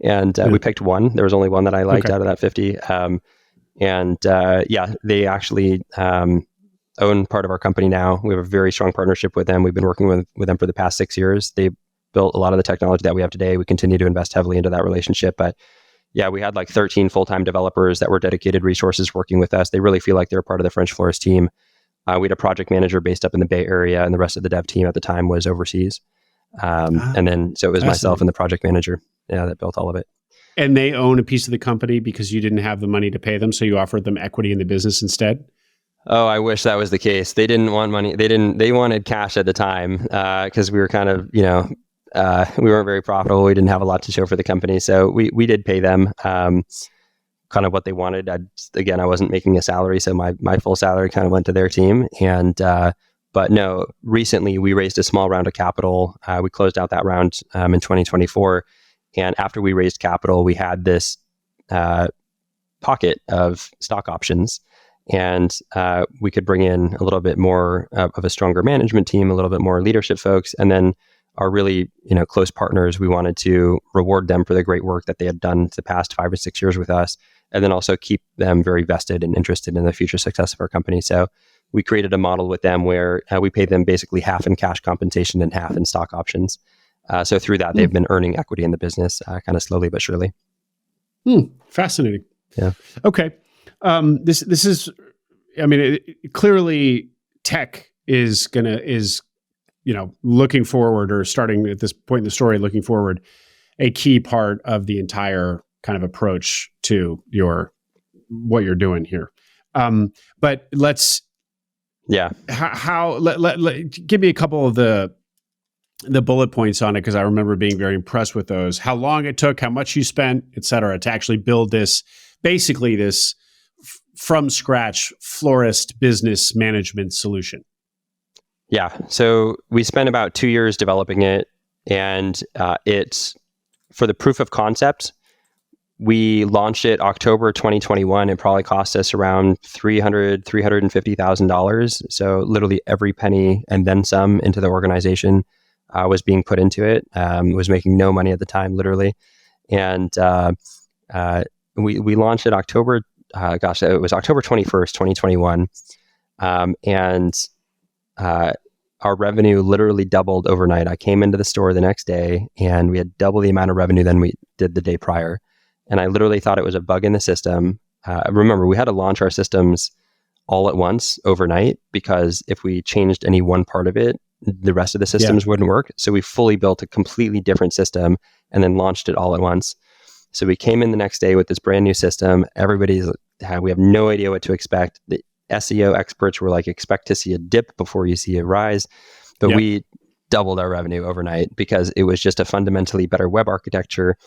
and we picked one. There was only one that I liked out of that 50. They actually own part of our company now. We have a very strong partnership with them. We've been working with them for the past 6 years. They built a lot of the technology that we have today. We continue to invest heavily into that relationship, but we had 13 full-time developers that were dedicated resources working with us. They really feel like they're part of the French Florist team. We had a project manager based up in the Bay Area, and the rest of the dev team at the time was overseas. And then, so it was myself and the project manager that built all of it. And they own a piece of the company because you didn't have the money to pay them, so you offered them equity in the business instead? Oh, I wish that was the case. They didn't want money. They wanted cash at the time because we were kind of, we weren't very profitable. We didn't have a lot to show for the company. So we did pay them kind of what they wanted. I wasn't making a salary, so my full salary kind of went to their team. And but no, recently we raised a small round of capital. We closed out that round in 2024. And after we raised capital, we had this pocket of stock options. And we could bring in a little bit more of a stronger management team, a little bit more leadership folks, and then our really close partners. We wanted to reward them for the great work that they had done the past 5 or 6 years with us, and then also keep them very vested and interested in the future success of our company. So we created a model with them where we paid them basically half in cash compensation and half in stock options. So through that, they've been earning equity in the business, kind of slowly but surely. Fascinating. Yeah. Okay. This is, clearly tech is looking forward, or starting at this point in the story, looking forward, a key part of the entire kind of approach to your what you're doing here. But let's, Yeah. Give me a couple of the bullet points on it, because I remember being very impressed with those. How long it took, how much you spent, et cetera, to actually build this, basically this from scratch florist business management solution. Yeah. So we spent about 2 years developing it, and it's for the proof of concept. We launched it October 2021. It probably cost us around $350,000. So literally every penny and then some into the organization was being put into it. Was making no money at the time, literally. And we launched it October. It was October 21st, 2021. Our revenue literally doubled overnight. I came into the store the next day and we had double the amount of revenue than we did the day prior. And I literally thought it was a bug in the system. Remember, we had to launch our systems all at once overnight, because if we changed any one part of it, the rest of the systems wouldn't work. So we fully built a completely different system and then launched it all at once. So we came in the next day with this brand new system. We have no idea what to expect. The SEO experts were like, expect to see a dip before you see a rise. But we doubled our revenue overnight because it was just a fundamentally better web architecture.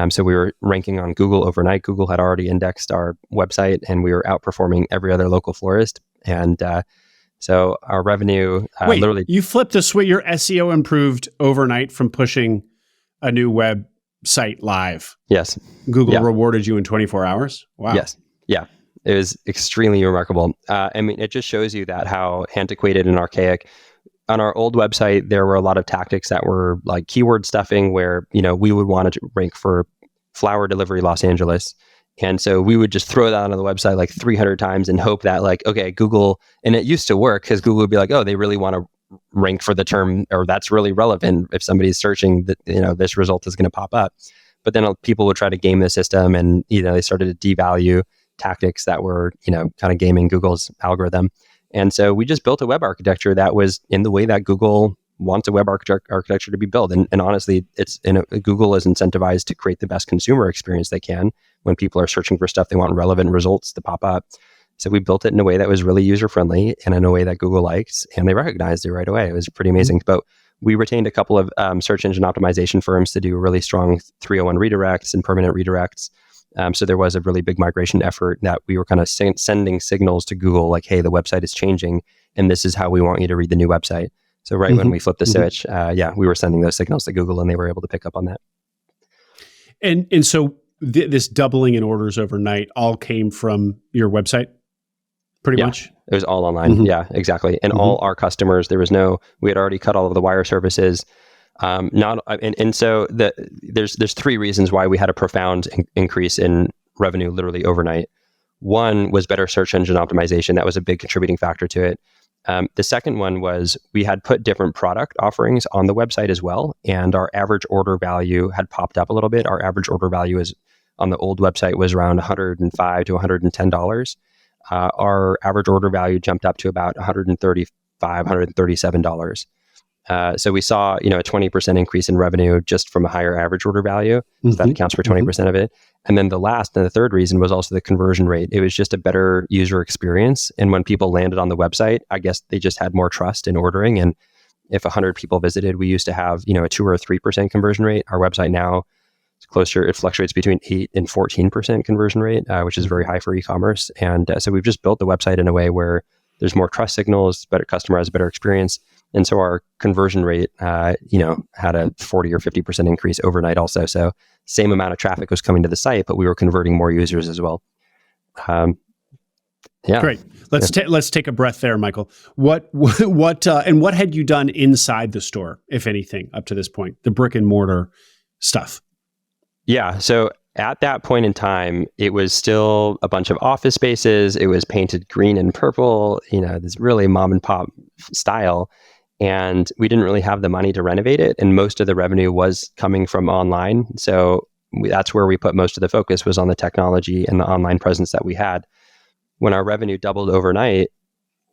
So we were ranking on Google overnight. Google had already indexed our website and we were outperforming every other local florist. And so our revenue literally... You flipped the switch. Your SEO improved overnight from pushing a new website live. Yes. Google rewarded you in 24 hours? Wow. Yes. Yeah. It was extremely remarkable. I mean, it just shows you that how antiquated and archaic. On our old website, there were a lot of tactics that were like keyword stuffing, where, we would want to rank for flower delivery Los Angeles. And so we would just throw that on the website like 300 times and hope that Google, and it used to work because Google would be like, oh, they really want to rank for the term, or that's really relevant. If somebody's searching, that this result is going to pop up. But then people would try to game the system, and they started to devalue tactics that were kind of gaming Google's algorithm. And so we just built a web architecture that was in the way that Google wants a web architecture to be built. And honestly, Google is incentivized to create the best consumer experience they can. When people are searching for stuff, they want relevant results to pop up. So we built it in a way that was really user-friendly and in a way that Google liked, and they recognized it right away. It was pretty amazing. But we retained a couple of search engine optimization firms to do really strong 301 redirects and permanent redirects. So there was a really big migration effort that we were kind of sending signals to Google like, hey, the website is changing and this is how we want you to read the new website. So when we flipped the switch, we were sending those signals to Google and they were able to pick up on that. And so this doubling in orders overnight all came from your website? Pretty much? It was all online. Yeah, exactly. And all our customers, we had already cut all of the wire services. So there's three reasons why we had a profound increase in revenue literally overnight. One was better search engine optimization. That was a big contributing factor to it. The second one was we had put different product offerings on the website as well, and our average order value had popped up a little bit. Our average order value on the old website was around $105 to $110. Our average order value jumped up to about $135, $137. So we saw, a 20% increase in revenue just from a higher average order value. So that accounts for 20% of it. And then the third reason was also the conversion rate. It was just a better user experience. And when people landed on the website, I guess they just had more trust in ordering. And if 100 people visited, we used to have, a 2 or 3% conversion rate. Our website now is closer. It fluctuates between 8 and 14% conversion rate, which is very high for e-commerce. And so we've just built the website in a way where there's more trust signals, better customer has a better experience. And so our conversion rate, had a 40 or 50% increase overnight also. So same amount of traffic was coming to the site, but we were converting more users as well. Great. Let's take a breath there, Michael. What had you done inside the store, if anything, up to this point, the brick and mortar stuff? Yeah. So at that point in time, it was still a bunch of office spaces. It was painted green and purple, this really mom and pop style. And we didn't really have the money to renovate it. And most of the revenue was coming from online. So that's where we put most of the focus, was on the technology and the online presence that we had. When our revenue doubled overnight,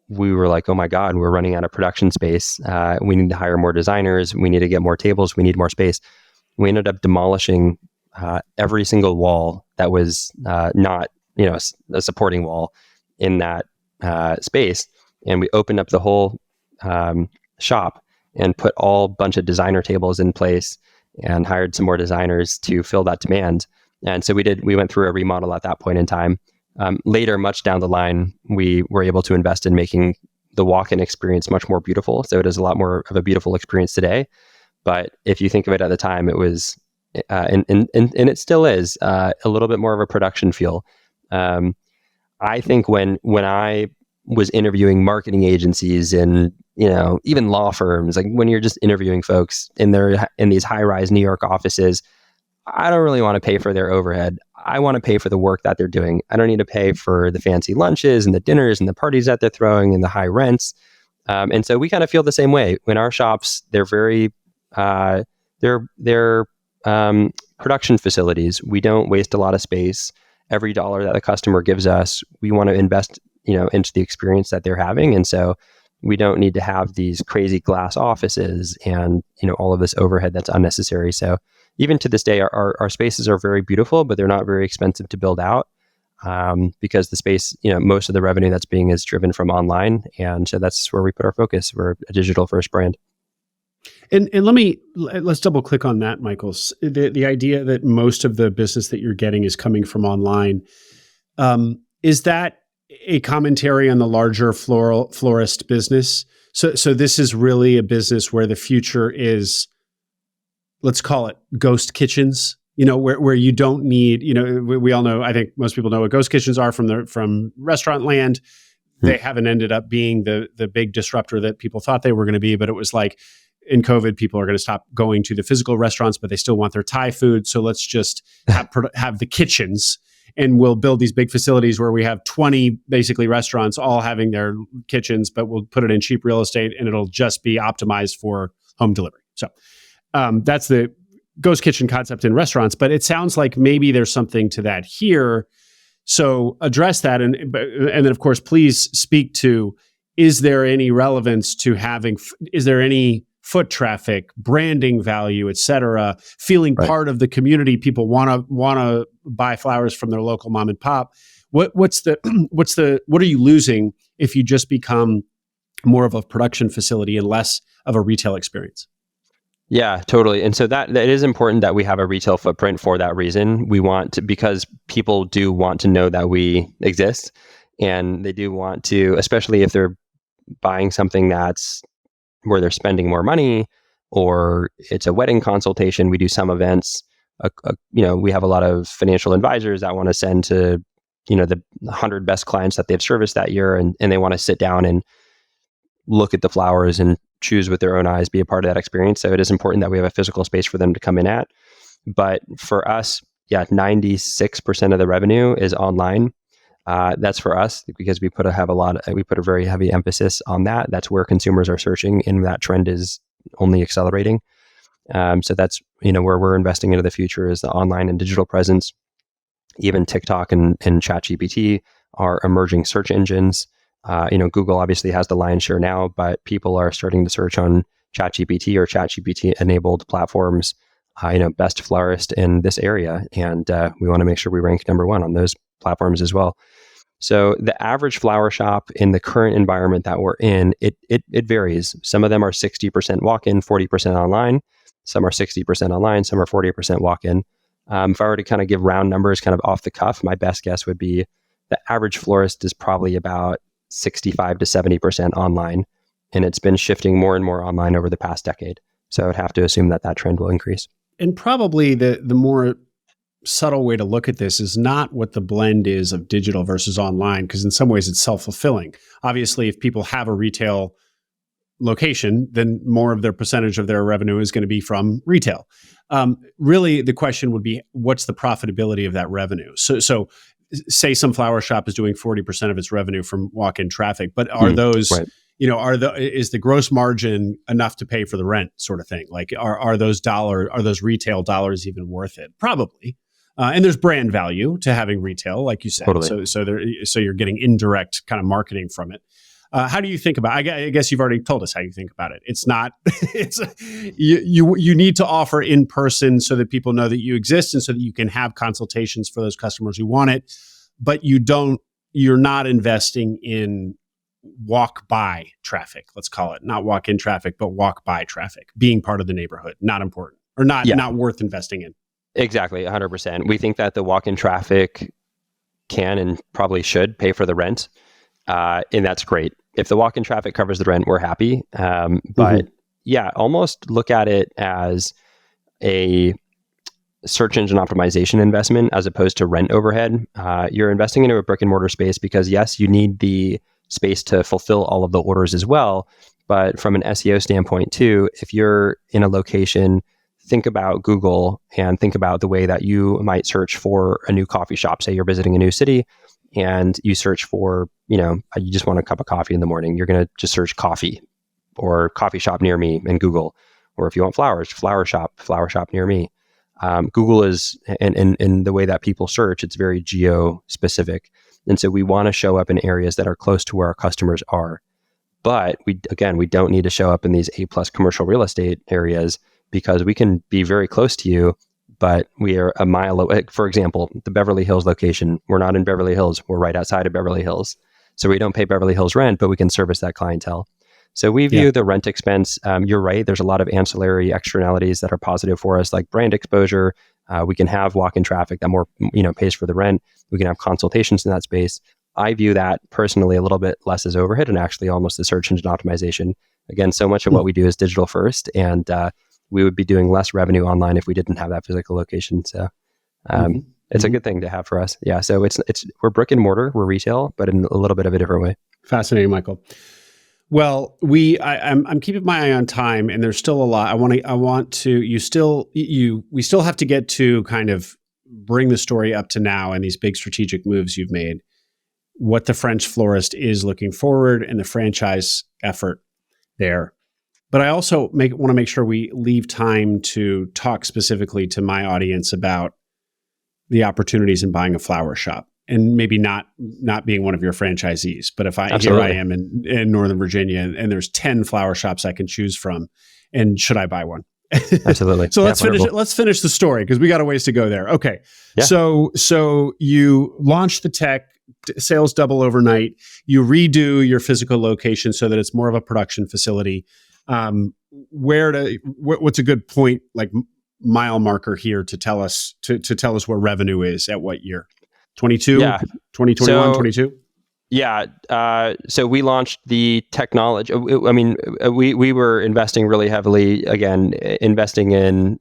we were like, oh my God, we're running out of production space. We need to hire more designers. We need to get more tables. We need more space. We ended up demolishing every single wall that was not a supporting wall in that space. And we opened up the whole shop and put all bunch of designer tables in place and hired some more designers to fill that demand. And so we went through a remodel at that point in time. Later, much down the line, we were able to invest in making the walk-in experience much more beautiful. So it is a lot more of a beautiful experience today. But if you think of it at the time, it was, and it still is, a little bit more of a production feel. I think when I was interviewing marketing agencies and even law firms, like when you're just interviewing folks in these high-rise New York offices, I don't really want to pay for their overhead. I want to pay for the work that they're doing. I don't need to pay for the fancy lunches and the dinners and the parties that they're throwing and the high rents. And so we kind of feel the same way. In our shops, they're very they're production facilities. We don't waste a lot of space. Every dollar that the customer gives us, we want to invest into the experience that they're having. And so we don't need to have these crazy glass offices and all of this overhead that's unnecessary. So even to this day, our spaces are very beautiful, but they're not very expensive to build out because the space, most of the revenue that's being is driven from online. And so that's where we put our focus. We're a digital first brand. And let's double click on that, Michael. The idea that most of the business that you're getting is coming from online. Is that a commentary on the larger florist business? So this is really a business where the future is, let's call it ghost kitchens, where you don't need, we all know, I think most people know what ghost kitchens are from restaurant land. They haven't ended up being the big disruptor that people thought they were going to be, but it was like in COVID, people are going to stop going to the physical restaurants, but they still want their Thai food. So let's just have the kitchens, and we'll build these big facilities where we have 20 basically restaurants all having their kitchens, but we'll put it in cheap real estate and it'll just be optimized for home delivery. So that's the ghost kitchen concept in restaurants, but it sounds like maybe there's something to that here. So address that. And then of course, please speak to, is there any relevance to is there any foot traffic, branding value, et cetera, feeling part of the community? People want to buy flowers from their local mom and pop. What are you losing if you just become more of a production facility and less of a retail experience? Yeah, totally. And so that it is important that we have a retail footprint for that reason. We want to, because people do want to know that we exist, and they do want to, especially if they're buying something that's where they're spending more money, or it's a wedding consultation. We do some events. We have a lot of financial advisors that want to send to, the 100 best clients that they've serviced that year, and they want to sit down and look at the flowers and choose with their own eyes, be a part of that experience. So it is important that we have a physical space for them to come in at. But for us, 96% of the revenue is online. That's for us because we put a very heavy emphasis on that. That's where consumers are searching, and that trend is only accelerating. So that's where we're investing into the future is the online and digital presence. Even TikTok and ChatGPT are emerging search engines. Google obviously has the lion's share now, but people are starting to search on ChatGPT or ChatGPT-enabled platforms, best florist in this area. And we want to make sure we rank number one on those platforms as well. So the average flower shop in the current environment that we're in, it varies. Some of them are 60% walk-in, 40% online. Some are 60% online, some are 40% walk-in. If I were to kind of give round numbers kind of off the cuff, my best guess would be the average florist is probably about 65 to 70% online. And it's been shifting more and more online over the past decade. So I would have to assume that trend will increase. And probably the more subtle way to look at this is not what the blend is of digital versus online, because in some ways it's self-fulfilling. Obviously, if people have a retail location, then more of their percentage of their revenue is going to be from retail. Really, the question would be, what's the profitability of that revenue? So say some flower shop is doing 40% of its revenue from walk-in traffic, but are those, is the gross margin enough to pay for the rent sort of thing? Like, are those retail dollars even worth it? Probably. And there's brand value to having retail, like you said. Totally. So you're getting indirect kind of marketing from it. How do you think about it? I guess you've already told us how you think about it. It's not, you need to offer in person so that people know that you exist and so that you can have consultations for those customers who want it. but you're not investing in walk by traffic, let's call it, not walk in traffic, but walk by traffic, being part of the neighborhood, not important or not worth investing in. Exactly, 100%. We think that the walk-in traffic can and probably should pay for the rent, and that's great. If the walk-in traffic covers the rent, we're happy. But yeah, almost look at it as a search engine optimization investment as opposed to rent overhead. You're investing into a brick and mortar space because yes, you need the space to fulfill all of the orders as well. But from an SEO standpoint too, if you're in a location, think about Google and think about the way that you might search for a new coffee shop. Say you're visiting a new city and you search for, you just want a cup of coffee in the morning. You're going to just search coffee or coffee shop near me in Google. Or if you want flowers, flower shop near me. Google is, and the way that people search, it's very geo-specific. And so we want to show up in areas that are close to where our customers are. But we don't need to show up in these A+ commercial real estate areas because we can be very close to you, but we are a mile away. For example, the Beverly Hills location, we're not in Beverly Hills. We're right outside of Beverly Hills. So we don't pay Beverly Hills rent, but we can service that clientele. So we view the rent expense, you're right, there's a lot of ancillary externalities that are positive for us, like brand exposure. We can have walk-in traffic that more, pays for the rent. We can have consultations in that space. I view that personally a little bit less as overhead and actually almost the search engine optimization. Again, so much of what we do is digital first, and we would be doing less revenue online if we didn't have that physical location. So it's a good thing to have for us. Yeah, so it's we're brick and mortar, we're retail, but in a little bit of a different way. Fascinating, Michael. Well, I'm keeping my eye on time, and there's still a lot. We still have to get to kind of bring the story up to now and these big strategic moves you've made, what the French Florist is looking forward and the franchise effort there. But I also want to make sure we leave time to talk specifically to my audience about the opportunities in buying a flower shop. And maybe not being one of your franchisees, but if here I am in Northern Virginia and there's 10 flower shops I can choose from, and should I buy one? Absolutely. So let's finish the story because we got a ways to go there. Okay. Yeah. So you launch the tech, sales double overnight. You redo your physical location so that it's more of a production facility. What's a good point, like mile marker here to tell us where revenue is at what year? 22? Yeah. 2021, 22? Yeah. So we launched the technology. I mean, we were investing really heavily, again, investing in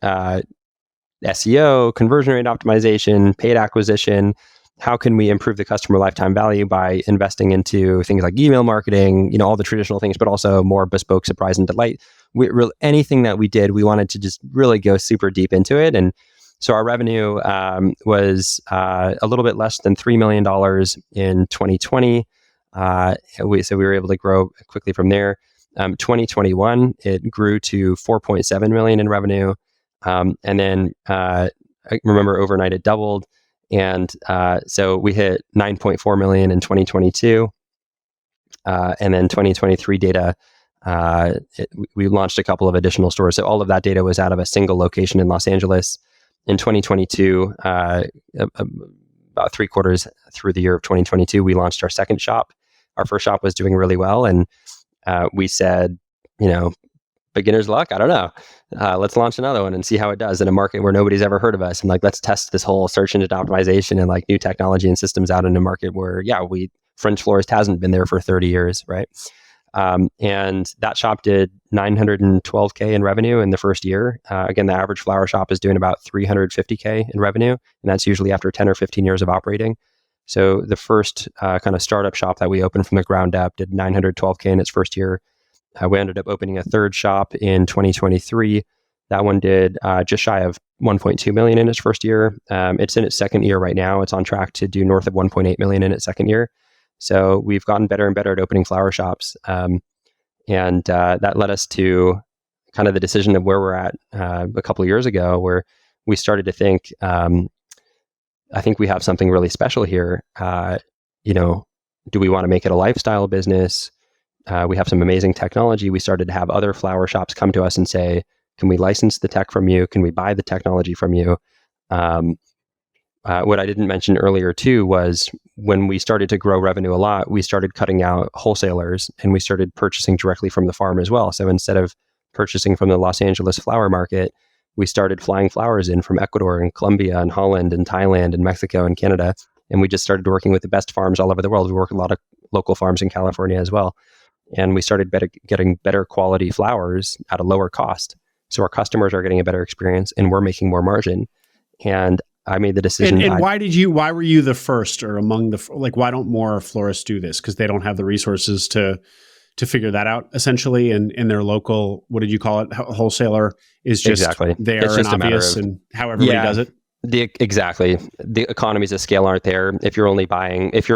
SEO, conversion rate optimization, paid acquisition. How can we improve the customer lifetime value by investing into things like email marketing, all the traditional things, but also more bespoke surprise and delight. Anything that we did, we wanted to just really go super deep into it. And so our revenue was a little bit less than $3 million in 2020. So we were able to grow quickly from there. 2021, it grew to 4.7 million in revenue. And then I remember overnight it doubled. And so we hit 9.4 million in 2022. And then 2023 data, we launched a couple of additional stores. So all of that data was out of a single location in Los Angeles. In 2022, about 3/4 through the year of 2022, we launched our second shop. Our first shop was doing really well. And we said, beginner's luck, I don't know. Let's launch another one and see how it does in a market where nobody's ever heard of us. And let's test this whole search engine optimization and new technology and systems out in a market where, French Florist hasn't been there for 30 years, right? And that shop did $912K in revenue in the first year. Again, the average flower shop is doing about $350K in revenue, and that's usually after 10 or 15 years of operating. So the first kind of startup shop that we opened from the ground up did $912K in its first year. We ended up opening a third shop in 2023. That one did just shy of 1.2 million in its first year. It's in its second year right now. It's on track to do north of 1.8 million in its second year. So we've gotten better and better at opening flower shops. And that led us to kind of the decision of where we're at a couple of years ago, where we started to think, I think we have something really special here. Do we want to make it a lifestyle business? We have some amazing technology. We started to have other flower shops come to us and say, can we license the tech from you? Can we buy the technology from you? what I didn't mention earlier too was when we started to grow revenue a lot, we started cutting out wholesalers and we started purchasing directly from the farm as well. So instead of purchasing from the Los Angeles flower market, we started flying flowers in from Ecuador and Colombia and Holland and Thailand and Mexico and Canada. And we just started working with the best farms all over the world. We work with a lot of local farms in California as well. And we started getting better quality flowers at a lower cost. So our customers are getting a better experience and we're making more margin. And I made the decision. And why were you the first or among why don't more florists do this? Because they don't have the resources to figure that out essentially. And in their local, what did you call it? Wholesaler is just there it's just and obvious and how everybody does it. Exactly. The economies of scale aren't there. If your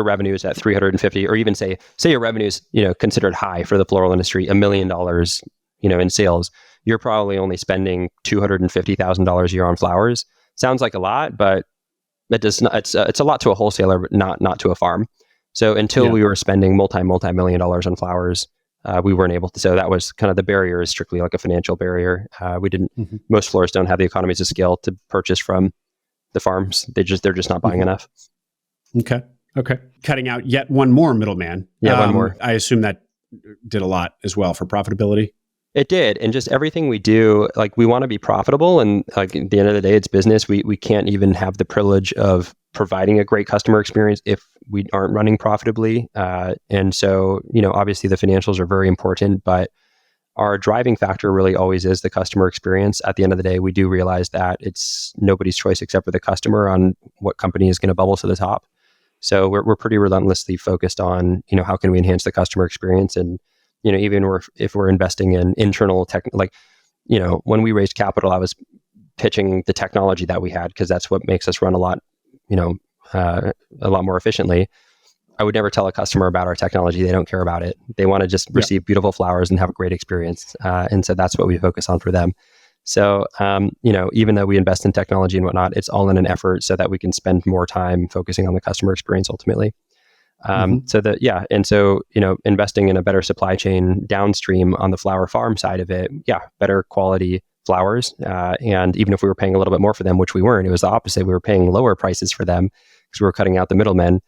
revenue is at 350 or even say your revenue is, considered high for the floral industry, $1 million, in sales, you're probably only spending $250,000 a year on flowers. Sounds like a lot, but it does not. It's a lot to a wholesaler, but not to a farm. So until we were spending multi-million dollars on flowers, we weren't able to. So that was kind of the barrier, is strictly like a financial barrier. We didn't. Most florists don't have the economies of scale to purchase from the farms. They're just not buying enough. Okay. Cutting out yet one more middleman. Yeah, one more. I assume that did a lot as well for profitability. It did. And just everything we do, we want to be profitable. And at the end of the day, it's business. We can't even have the privilege of providing a great customer experience if we aren't running profitably. And so, obviously the financials are very important, but our driving factor really always is the customer experience. At the end of the day, we do realize that it's nobody's choice except for the customer on what company is going to bubble to the top. So we're pretty relentlessly focused on, how can we enhance the customer experience? And even if we're investing in internal tech, when we raised capital, I was pitching the technology that we had because that's what makes us run a lot more efficiently. I would never tell a customer about our technology. They don't care about it. They want to just receive beautiful flowers and have a great experience. And so that's what we focus on for them. So, even though we invest in technology and whatnot, it's all in an effort so that we can spend more time focusing on the customer experience ultimately. Investing in a better supply chain downstream on the flower farm side of it, better quality flowers. And even if we were paying a little bit more for them, which we weren't, it was the opposite. We were paying lower prices for them because we were cutting out the middlemen.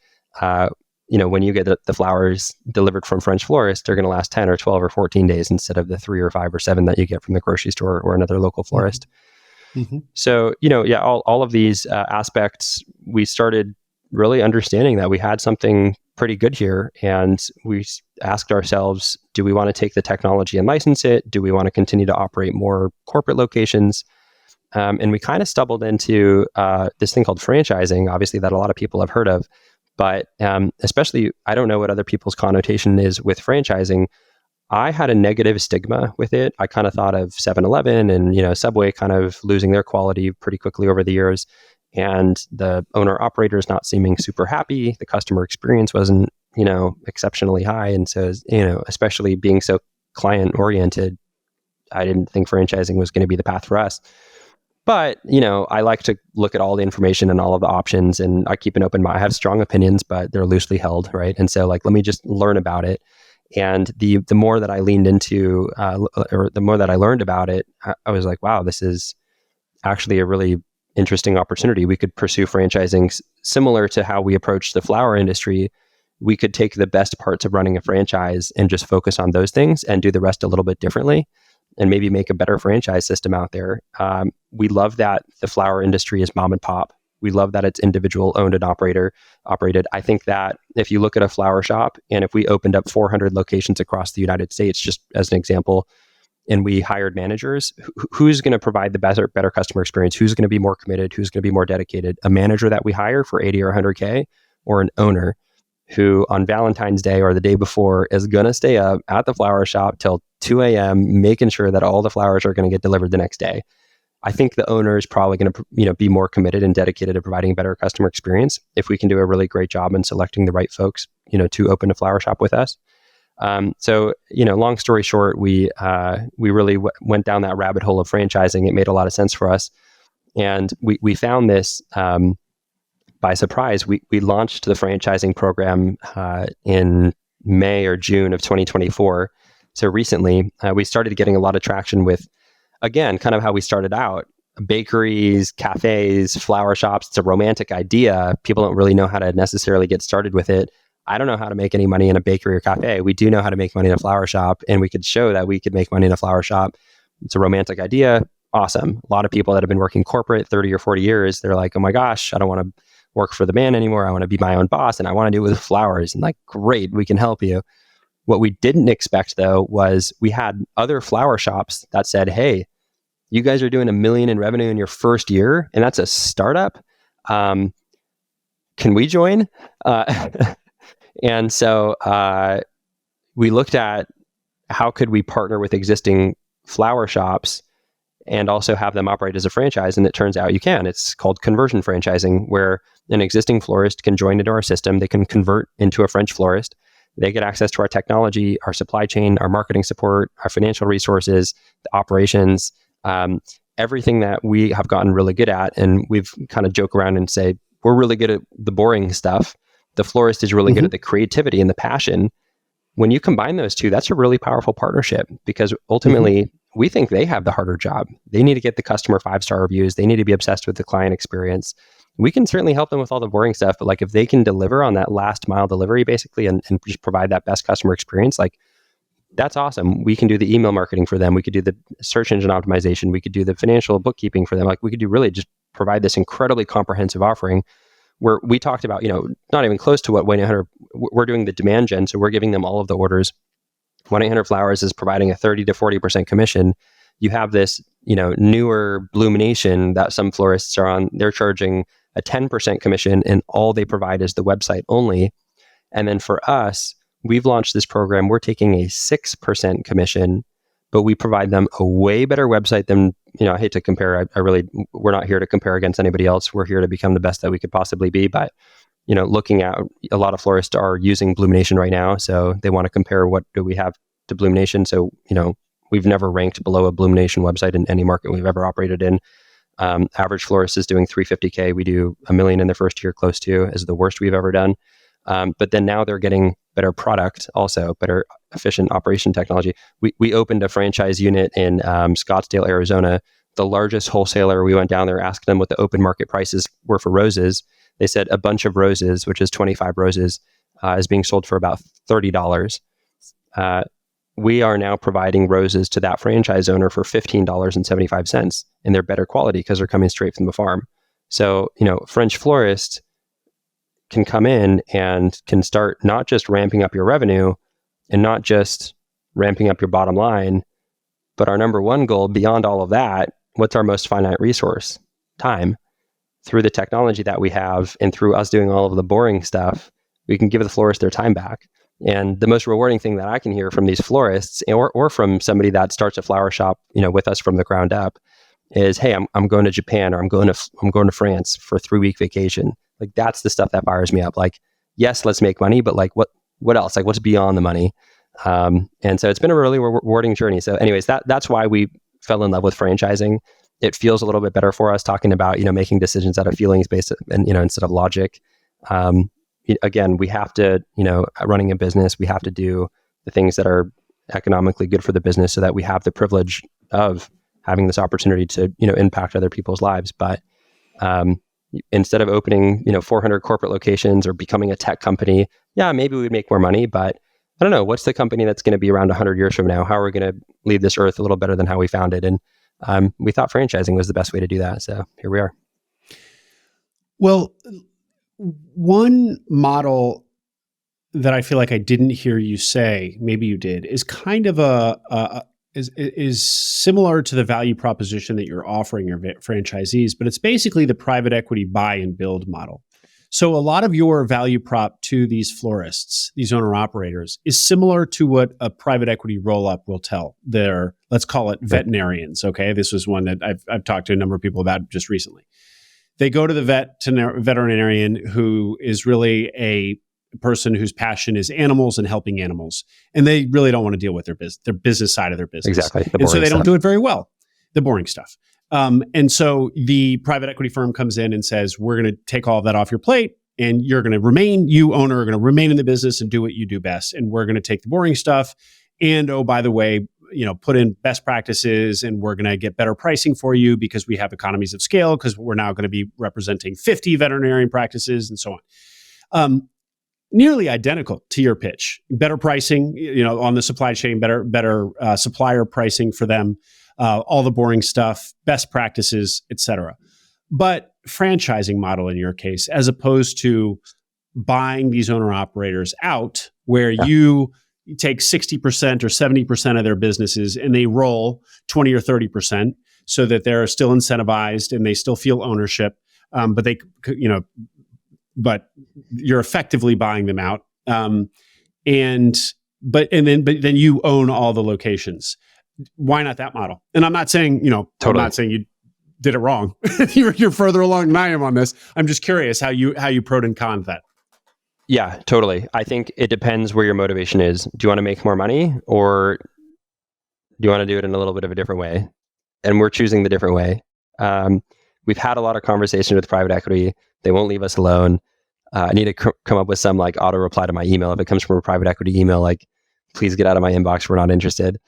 When you get the flowers delivered from French Florist, they're going to last 10 or 12 or 14 days instead of the 3 or 5 or 7 that you get from the grocery store or another local florist. So, all of these aspects, we started really understanding that we had something pretty good here. And we asked ourselves, do we want to take the technology and license it? Do we want to continue to operate more corporate locations? And we kind of stumbled into this thing called franchising, obviously, that a lot of people have heard of. But especially, I don't know what other people's connotation is with franchising. I had a negative stigma with it. I kind of thought of 7-Eleven and, Subway kind of losing their quality pretty quickly over the years. And the owner operators not seeming super happy. The customer experience wasn't, exceptionally high. And so, especially being so client oriented, I didn't think franchising was going to be the path for us. But, I like to look at all the information and all of the options, and I keep an open mind. I have strong opinions, but they're loosely held, right? And so let me just learn about it. And the more that I leaned into, or the more that I learned about it, I was like, wow, this is actually a really interesting opportunity. We could pursue franchising similar to how we approach the flower industry. We could take the best parts of running a franchise and just focus on those things and do the rest a little bit differently and maybe make a better franchise system out there. We love that the flower industry is mom and pop. We love that it's individual owned and operated. I think that if you look at a flower shop and if we opened up 400 locations across the United States, just as an example, and we hired managers, who's going to provide the better customer experience? Who's going to be more committed? Who's going to be more dedicated? A manager that we hire for 80 or 100K, or an owner who on Valentine's Day or the day before is going to stay up at the flower shop till 2 a.m. making sure that all the flowers are going to get delivered the next day. I think the owner is probably going to be more committed and dedicated to providing a better customer experience if we can do a really great job in selecting the right folks, to open a flower shop with us. So, long story short, we really went down that rabbit hole of franchising. It made a lot of sense for us. And we found this by surprise. We launched the franchising program in May or June of 2024. So recently, we started getting a lot of traction with, again, kind of how we started out. bakeries, cafes, flower shops. It's a romantic idea. People don't really know how to necessarily get started with it. I don't know how to make any money in a bakery or cafe. We do know how to make money in a flower shop, and we could show that we could make money in a flower shop. It's a romantic idea. Awesome. A lot of people that have been working corporate 30 or 40 years, they're like, oh my gosh, I don't want to work for the man anymore. I want to be my own boss, and I want to do it with flowers. And like, great, we can help you. What we didn't expect though was we had other flower shops that said, hey, you guys are doing $1 million in revenue in your first year, and that's a startup. Can we join? And so we looked at how could we partner with existing flower shops and also have them operate as a franchise. And it turns out you can. It's called conversion franchising, where an existing florist can join into our system. They can convert into a French florist. They get access to our technology, our supply chain, our marketing support, our financial resources, the operations, everything that we have gotten really good at. And we've kind of joke around and say, we're really good at the boring stuff. The florist is really good at the creativity and the passion. When you combine those two, that's a really powerful partnership, because ultimately we think they have the harder job. They need to get the customer 5-star reviews. They need to be obsessed with the client experience. We can certainly help them with all the boring stuff, but like if they can deliver on that last mile delivery basically and just provide that best customer experience, like that's awesome. We can do the email marketing for them. We could do the search engine optimization. We could do the financial bookkeeping for them. Like we could do really just provide this incredibly comprehensive offering where we talked about, not even close to what 1-800, we're doing the demand gen. So we're giving them all of the orders. 1-800 Flowers is providing a 30 to 40% commission. You have this, newer Blumination that some florists are on. They're charging a 10% commission, and all they provide is the website only. And then for us, we've launched this program. We're taking a 6% commission, but we provide them a way better website than, I hate to compare. We're not here to compare against anybody else. We're here to become the best that we could possibly be. But, looking at a lot of florists are using Blumination right now. So they want to compare what do we have to Blumination. So, we've never ranked below a Blumination website in any market we've ever operated in. Average florist is doing $350K. We do $1 million in the first year, close to, is the worst we've ever done. But then now they're getting better product, also better efficient operation technology. We opened a franchise unit in Scottsdale, Arizona. The largest wholesaler, we went down there, asked them what the open market prices were for roses. They said a bunch of roses, which is 25 roses, is being sold for about $30. We are now providing roses to that franchise owner for $15.75, and they're better quality because they're coming straight from the farm. So, French Florist can come in and can start not just ramping up your revenue and not just ramping up your bottom line, but our number one goal beyond all of that, what's our most finite resource? Time. Through the technology that we have and through us doing all of the boring stuff, we can give the florist their time back. And the most rewarding thing that I can hear from these florists or from somebody that starts a flower shop, with us from the ground up is, hey, I'm going to Japan, or I'm going to France for a 3-week vacation. Like that's the stuff that fires me up. Like, yes, let's make money, but like what else? Like what's beyond the money? And so it's been a really rewarding journey. So anyways, that's why we fell in love with franchising. It feels a little bit better for us talking about, making decisions out of feelings based and, instead of logic. Again, we have to, running a business, we have to do the things that are economically good for the business so that we have the privilege of having this opportunity to, impact other people's lives. But instead of opening, 400 corporate locations or becoming a tech company, yeah, maybe we'd make more money, but I don't know, what's the company that's going to be around 100 years from now? How are we going to leave this earth a little better than how we found it? And we thought franchising was the best way to do that. So here we are. Well, one model that I feel like I didn't hear you say, maybe you did, is kind of is similar to the value proposition that you're offering your franchisees, but it's basically the private equity buy and build model. So a lot of your value prop to these florists, these owner operators, is similar to what a private equity roll-up will tell their, let's call it veterinarians. Okay, this was one that I've talked to a number of people about just recently. They go to the veterinarian who is really a person whose passion is animals and helping animals, and they really don't want to deal with their business side of their business. Exactly, and so they don't do it very well. The boring stuff. And so the private equity firm comes in and says, we're going to take all of that off your plate, and you're going to remain, you owner are going to remain in the business and do what you do best. And we're going to take the boring stuff. And oh, by the way, put in best practices, and we're going to get better pricing for you because we have economies of scale, because we're now going to be representing 50 veterinarian practices and so on. Nearly identical to your pitch. Better pricing, on the supply chain, better supplier pricing for them, all the boring stuff, best practices, etc. But franchising model in your case, as opposed to buying these owner operators out, where you take 60% or 70% of their businesses and they roll 20 or 30% so that they're still incentivized and they still feel ownership. But you're effectively buying them out. But then you own all the locations. Why not that model? And I'm not saying, Totally. I'm not saying you did it wrong. You're further along than I am on this. I'm just curious how you pro'd and conned that. Yeah, totally. I think it depends where your motivation is. Do you want to make more money, or do you want to do it in a little bit of a different way? And we're choosing the different way. We've had a lot of conversation with private equity. They won't leave us alone. I need to come up with some auto reply to my email. If it comes from a private equity email, please get out of my inbox. We're not interested.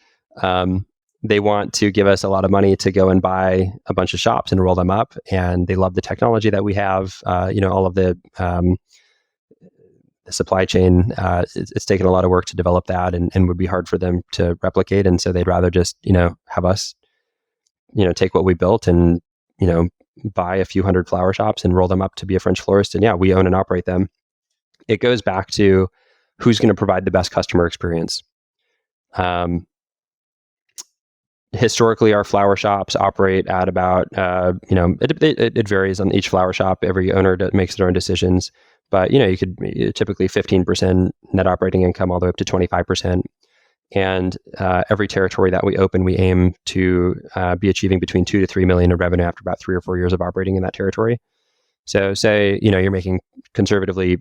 They want to give us a lot of money to go and buy a bunch of shops and roll them up. And they love the technology that we have. All of the supply chain, it's taken a lot of work to develop that, and would be hard for them to replicate. And so they'd rather just, have us, take what we built and, buy a few hundred flower shops and roll them up to be a French florist. And we own and operate them. It goes back to who's going to provide the best customer experience. Historically, our flower shops operate at about, it varies on each flower shop. Every owner makes their own decisions. But, you could typically 15% net operating income all the way up to 25%. And every territory that we open, we aim to be achieving between 2 to 3 million in revenue after about 3 or 4 years of operating in that territory. So say, you're making conservatively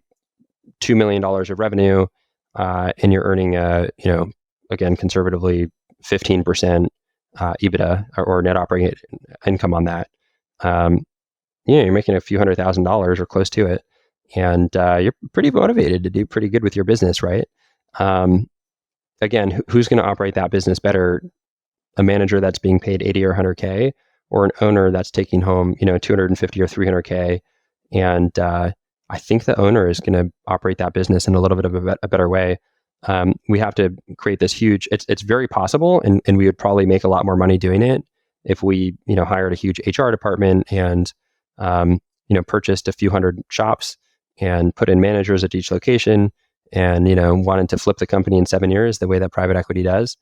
$2 million of revenue, and you're earning, again, conservatively 15% EBITDA or net operating income on that. You're making a few $100,000 or close to it. And you're pretty motivated to do pretty good with your business, right? Again, who's going to operate that business better? A manager that's being paid 80 or 100K, or an owner that's taking home, 250 or 300K. And I think the owner is going to operate that business in a little bit of a better way. We have to create this huge, it's very possible, and we would probably make a lot more money doing it if we, hired a huge HR department and, purchased a few hundred shops and put in managers at each location and, wanted to flip the company in 7 years the way that private equity does.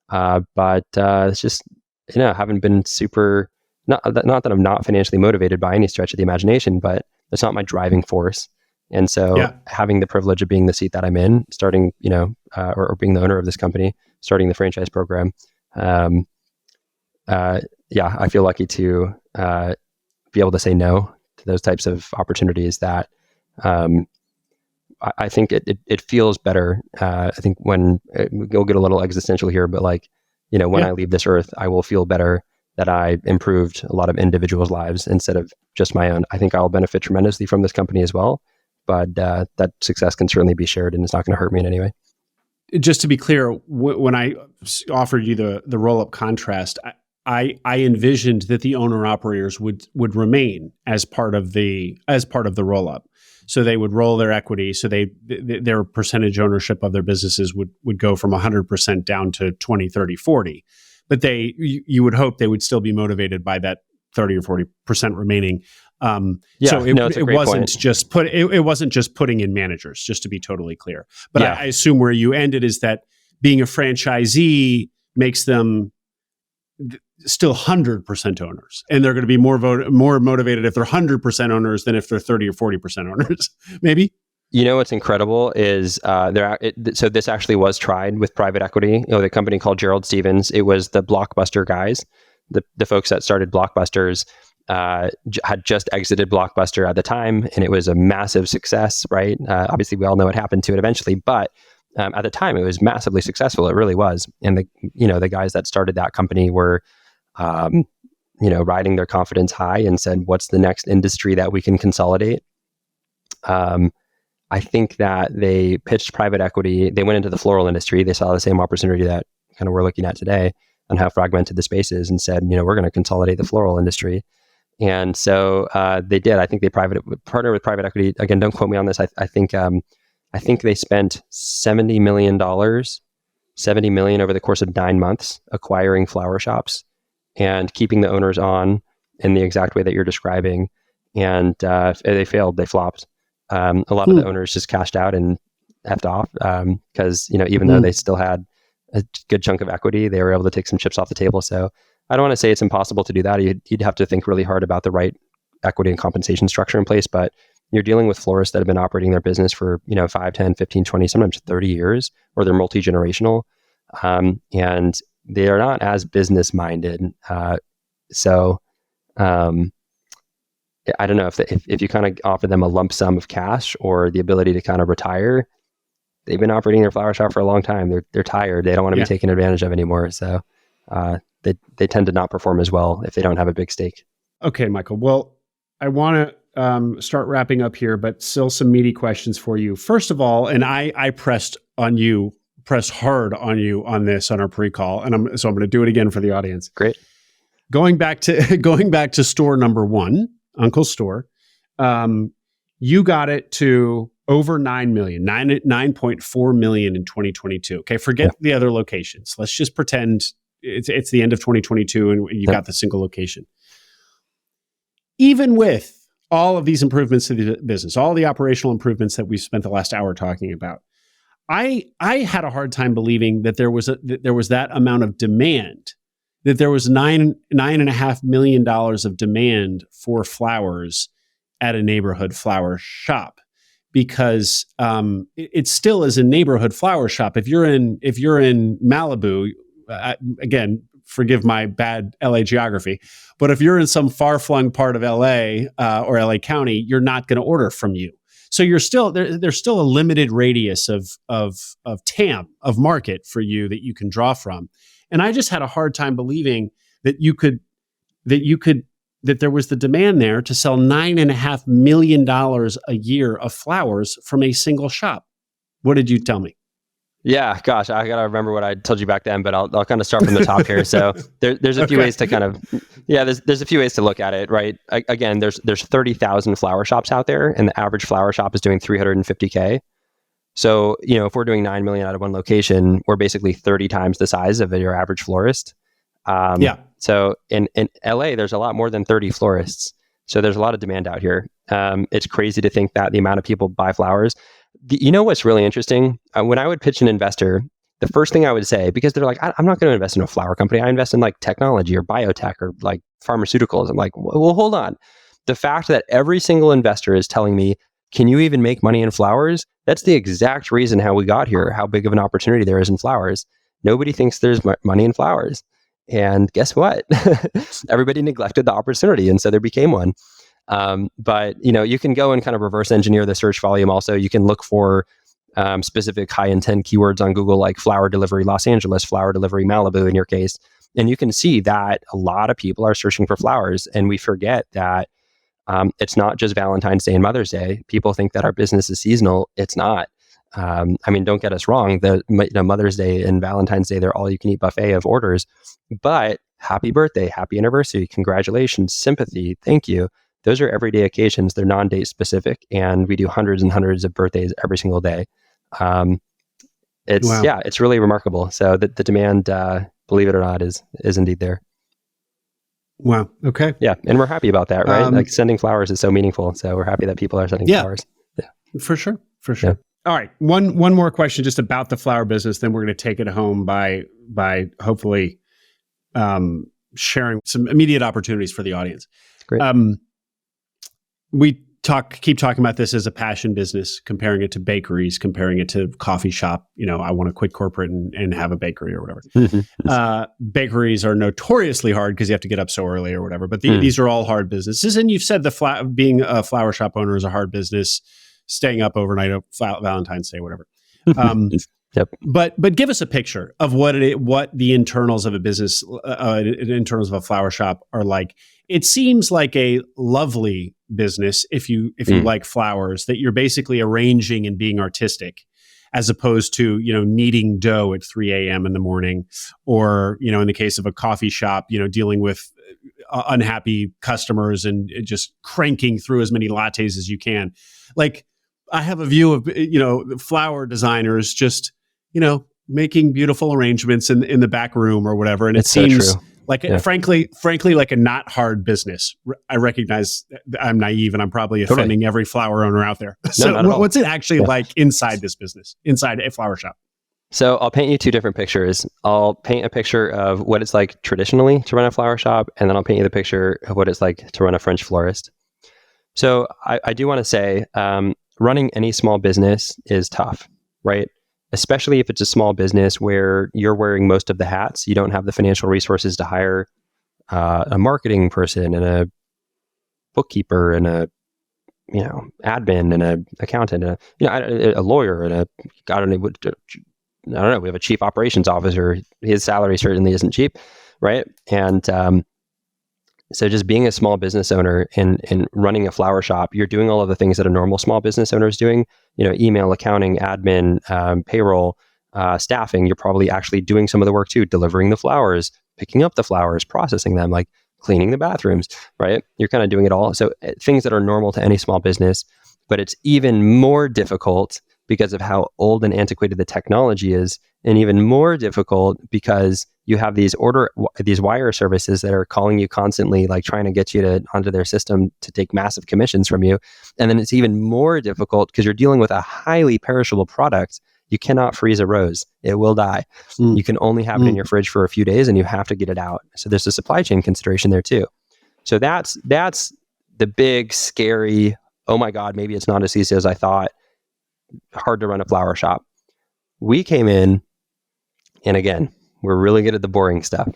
But it's just, haven't been super, not that I'm not financially motivated by any stretch of the imagination, but it's not my driving force. And so having the privilege of being the seat that I'm in, starting, or being the owner of this company, starting the franchise program, I feel lucky to be able to say no to those types of opportunities that I think it feels better. I think when we'll get a little existential here, but when I leave this earth, I will feel better that I improved a lot of individuals' lives instead of just my own. I think I'll benefit tremendously from this company as well, but that success can certainly be shared, and it's not going to hurt me in any way. Just to be clear, when I offered you the Rollup contrast, I envisioned that the owner operators would remain as part of the Rollup. So they would roll their equity. So their percentage ownership of their businesses would go from 100% down to 20, 30, 40. But you would hope they would still be motivated by that 30 or 40% remaining. So it wasn't just putting in managers, just to be totally clear. But I assume where you ended is that being a franchisee makes them still 100% owners, and they're going to be more motivated if they're 100% owners than if they're 30 or 40% owners. Maybe. What's incredible is so this actually was tried with private equity. The company called Gerald Stevens. It was the Blockbuster guys, the folks that started Blockbusters. Had just exited Blockbuster at the time, and it was a massive success, right? Obviously, we all know what happened to it eventually, but at the time, it was massively successful. It really was. And the guys that started that company were, riding their confidence high and said, "What's the next industry that we can consolidate?" I think that they pitched private equity. They went into the floral industry. They saw the same opportunity that kind of we're looking at today on how fragmented the space is, and said, we're going to consolidate the floral industry. And so they did. I think they partnered with private equity. Again, don't quote me on this. I think they spent $70 million over the course of 9 months acquiring flower shops and keeping the owners on in the exact way that you're describing. And they failed. They flopped. A lot of the owners just cashed out and effed off because even though they still had a good chunk of equity, they were able to take some chips off the table. So I don't want to say it's impossible to do that. You'd have to think really hard about the right equity and compensation structure in place. But you're dealing with florists that have been operating their business for 5, 10, 15, 20, sometimes 30 years, or they're multi-generational. And they are not as business minded. So I don't know if you kind of offer them a lump sum of cash or the ability to kind of retire. They've been operating their flower shop for a long time. They're tired. They don't want to be taken advantage of anymore. So they tend to not perform as well if they don't have a big stake. Okay, Michael. Well, I want to start wrapping up here, but still some meaty questions for you. First of all, and I pressed hard on you on this on our pre-call, and I'm going to do it again for the audience. Great. Going back to store number 1, Uncle's store, you got it to over 9 million, 9.4 million in 2022. Okay, forget the other locations. Let's just pretend it's the end of 2022 and you got the single location. Even with all of these improvements to the business, all the operational improvements that we've spent the last hour talking about, I had a hard time believing that there was that amount of demand, that there was $9.5 million of demand for flowers at a neighborhood flower shop, because it still is a neighborhood flower shop. If you're in Malibu, again, forgive my bad LA geography, but if you're in some far-flung part of LA or LA County, you're not going to order from you. So you're still there's still a limited radius of TAM, of market for you that you can draw from. And I just had a hard time believing that that there was the demand there to sell $9.5 million a year of flowers from a single shop. What did you tell me? Yeah, gosh, I gotta remember what I told you back then, but I'll kind of start from the top here. So there's a few ways to kind of, there's a few ways to look at it, right? Again, there's 30,000 flower shops out there, and the average flower shop is doing $350K. So, if we're doing 9 million out of one location, we're basically 30 times the size of your average florist. So in LA, there's a lot more than 30 florists. So there's a lot of demand out here. It's crazy to think that the amount of people buy flowers. What's really interesting? When I would pitch an investor, the first thing I would say, because they're like, I'm not going to invest in a flower company. I invest in like technology or biotech or like pharmaceuticals. I'm like, well, hold on. The fact that every single investor is telling me, can you even make money in flowers? That's the exact reason how we got here, how big of an opportunity there is in flowers. Nobody thinks there's money in flowers. And guess what? Everybody neglected the opportunity. And so there became one. But you can go and kind of reverse engineer the search volume. Also, you can look for specific high intent keywords on Google, like flower delivery Los Angeles, flower delivery Malibu in your case. And you can see that a lot of people are searching for flowers. And we forget that it's not just Valentine's Day and Mother's Day. People think that our business is seasonal. It's not. Don't get us wrong. The Mother's Day and Valentine's Day, they're all you can eat buffet of orders. But happy birthday, happy anniversary, congratulations, sympathy, thank you. Those are everyday occasions. They're non-date specific, and we do hundreds and hundreds of birthdays every single day. It's really remarkable. So the demand, believe it or not, is indeed there. Wow. Okay. Yeah, and we're happy about that, right? Like sending flowers is so meaningful. So we're happy that people are sending flowers. Yeah, for sure. Yeah. All right. One more question just about the flower business. Then we're going to take it home by hopefully sharing some immediate opportunities for the audience. Great. We keep talking about this as a passion business, comparing it to bakeries, comparing it to coffee shop. I want to quit corporate and have a bakery or whatever. Bakeries are notoriously hard because you have to get up so early or whatever. But these are all hard businesses. And you've said being a flower shop owner is a hard business. Staying up overnight, Valentine's Day, whatever. Yep. But give us a picture of what the internals of a business, internals of a flower shop are like. It seems like a lovely business if you like flowers, that you're basically arranging and being artistic. as opposed to, kneading dough at 3 a.m. in the morning, or, in the case of a coffee shop, dealing with unhappy customers and just cranking through as many lattes as you can. Like, I have a view of, flower designers just, making beautiful arrangements in the back room or whatever. And it seems like, frankly, like a not hard business. I recognize I'm naive and I'm probably offending every flower owner out there. So what's it actually like inside this business, inside a flower shop? So I'll paint you two different pictures. I'll paint a picture of what it's like traditionally to run a flower shop, and then I'll paint you the picture of what it's like to run a French florist. So I do want to say, running any small business is tough, right? Especially if it's a small business where you're wearing most of the hats. You don't have the financial resources to hire a marketing person and a bookkeeper and a admin and a accountant and a lawyer and I don't know. We have a chief operations officer. His salary certainly isn't cheap, right? And so just being a small business owner and running a flower shop, you're doing all of the things that a normal small business owner is doing, email, accounting, admin, payroll, staffing. You're probably actually doing some of the work too, delivering the flowers, picking up the flowers, processing them, like cleaning the bathrooms, right? You're kind of doing it all. So things that are normal to any small business, but it's even more difficult because of how old and antiquated the technology is, and even more difficult because you have these wire services that are calling you constantly, like trying to get you onto their system to take massive commissions from you. And then it's even more difficult because you're dealing with a highly perishable product. You cannot freeze a rose. It will die. You can only have it in your fridge for a few days and you have to get it out. So there's a supply chain consideration there too. So that's the big, scary, oh my God, maybe it's not as easy as I thought, hard to run a flower shop. We came in, and again, we're really good at the boring stuff.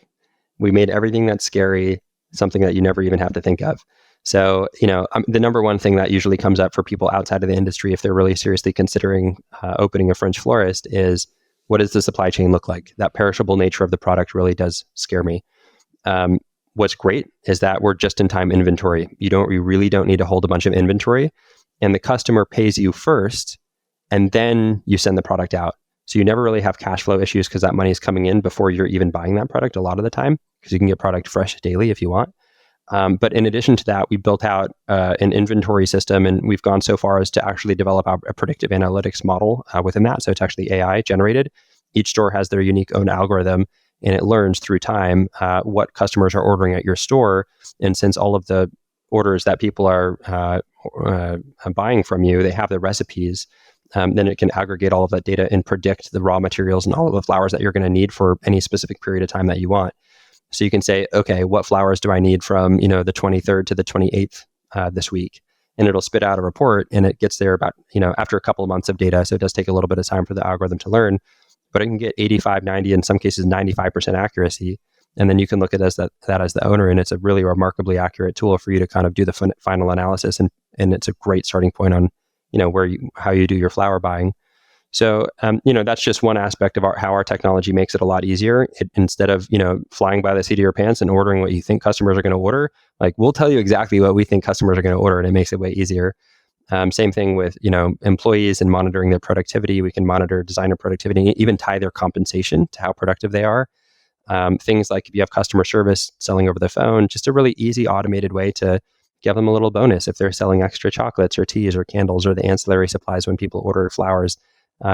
We made everything that's scary something that you never even have to think of. So, the number one thing that usually comes up for people outside of the industry, if they're really seriously considering opening a French florist, is what does the supply chain look like? That perishable nature of the product really does scare me. What's great is that we're just-in-time inventory. You really don't need to hold a bunch of inventory, and the customer pays you first, and then you send the product out. So you never really have cash flow issues because that money is coming in before you're even buying that product a lot of the time, because you can get product fresh daily if you want. But in addition to that, we built out an inventory system, and we've gone so far as to actually develop a predictive analytics model within that. So it's actually AI generated. Each store has their unique own algorithm, and it learns through time what customers are ordering at your store. And since all of the orders that people are buying from you, they have the recipes, then it can aggregate all of that data and predict the raw materials and all of the flowers that you're going to need for any specific period of time that you want. So you can say, okay, what flowers do I need from, the 23rd to the 28th this week? And it'll spit out a report, and it gets there about, after a couple of months of data. So it does take a little bit of time for the algorithm to learn, but it can get 85, 90, in some cases 95% accuracy. And then you can look at that as the owner, and it's a really remarkably accurate tool for you to kind of do the final analysis. And it's a great starting point on how you do your flower buying. So, that's just one aspect of how our technology makes it a lot easier. Instead of, flying by the seat of your pants and ordering what you think customers are going to order, like we'll tell you exactly what we think customers are going to order, and it makes it way easier. Same thing with, employees and monitoring their productivity. We can monitor designer productivity, and even tie their compensation to how productive they are. Things like if you have customer service selling over the phone, just a really easy automated way to give them a little bonus if they're selling extra chocolates or teas or candles or the ancillary supplies when people order flowers.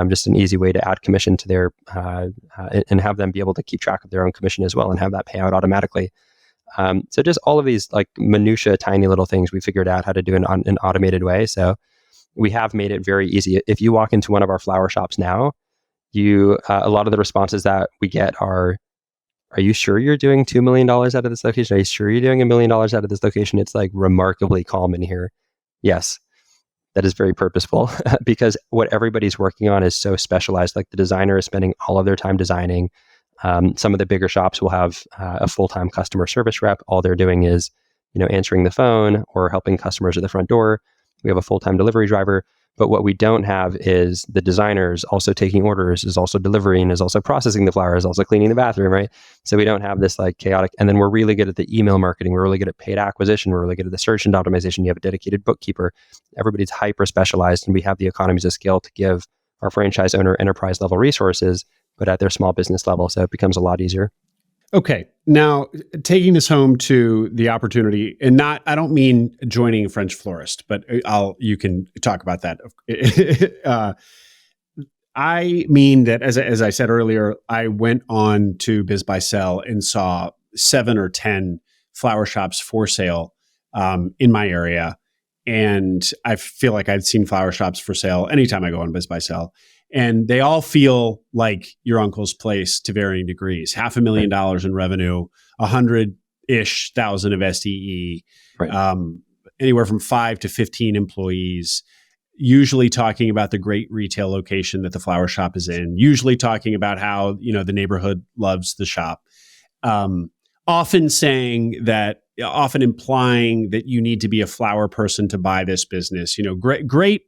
Just an easy way to add commission to their and have them be able to keep track of their own commission as well and have that pay out automatically. So just all of these like minutia, tiny little things we figured out how to do in an automated way. So we have made it very easy. If you walk into one of our flower shops now, a lot of the responses that we get are you sure you're doing $2 million out of this location? Are you sure you're doing $1 million out of this location? It's like remarkably calm in here. Yes, that is very purposeful because what everybody's working on is so specialized. Like the designer is spending all of their time designing. Some of the bigger shops will have a full-time customer service rep. All they're doing is, answering the phone or helping customers at the front door. We have a full-time delivery driver. But what we don't have is the designers also taking orders, is also delivering, is also processing the flowers, also cleaning the bathroom, right? So we don't have this like chaotic, and then we're really good at the email marketing. We're really good at paid acquisition. We're really good at the search and optimization. You have a dedicated bookkeeper. Everybody's hyper specialized, and we have the economies of scale to give our franchise owner enterprise level resources, but at their small business level. So it becomes a lot easier. Okay. Now, taking this home to the opportunity, and I don't mean joining French Florist, but you can talk about that. I mean that, as I said earlier, I went on to BizBuySell and saw 7 or 10 flower shops for sale in my area. And I feel like I've seen flower shops for sale anytime I go on BizBuySell. And they all feel like your uncle's place to varying degrees. $500,000 in revenue, 100-ish thousand of SDE, right. Anywhere from 5 to 15 employees, usually talking about the great retail location that the flower shop is in, usually talking about how, the neighborhood loves the shop. Often implying that you need to be a flower person to buy this business, great,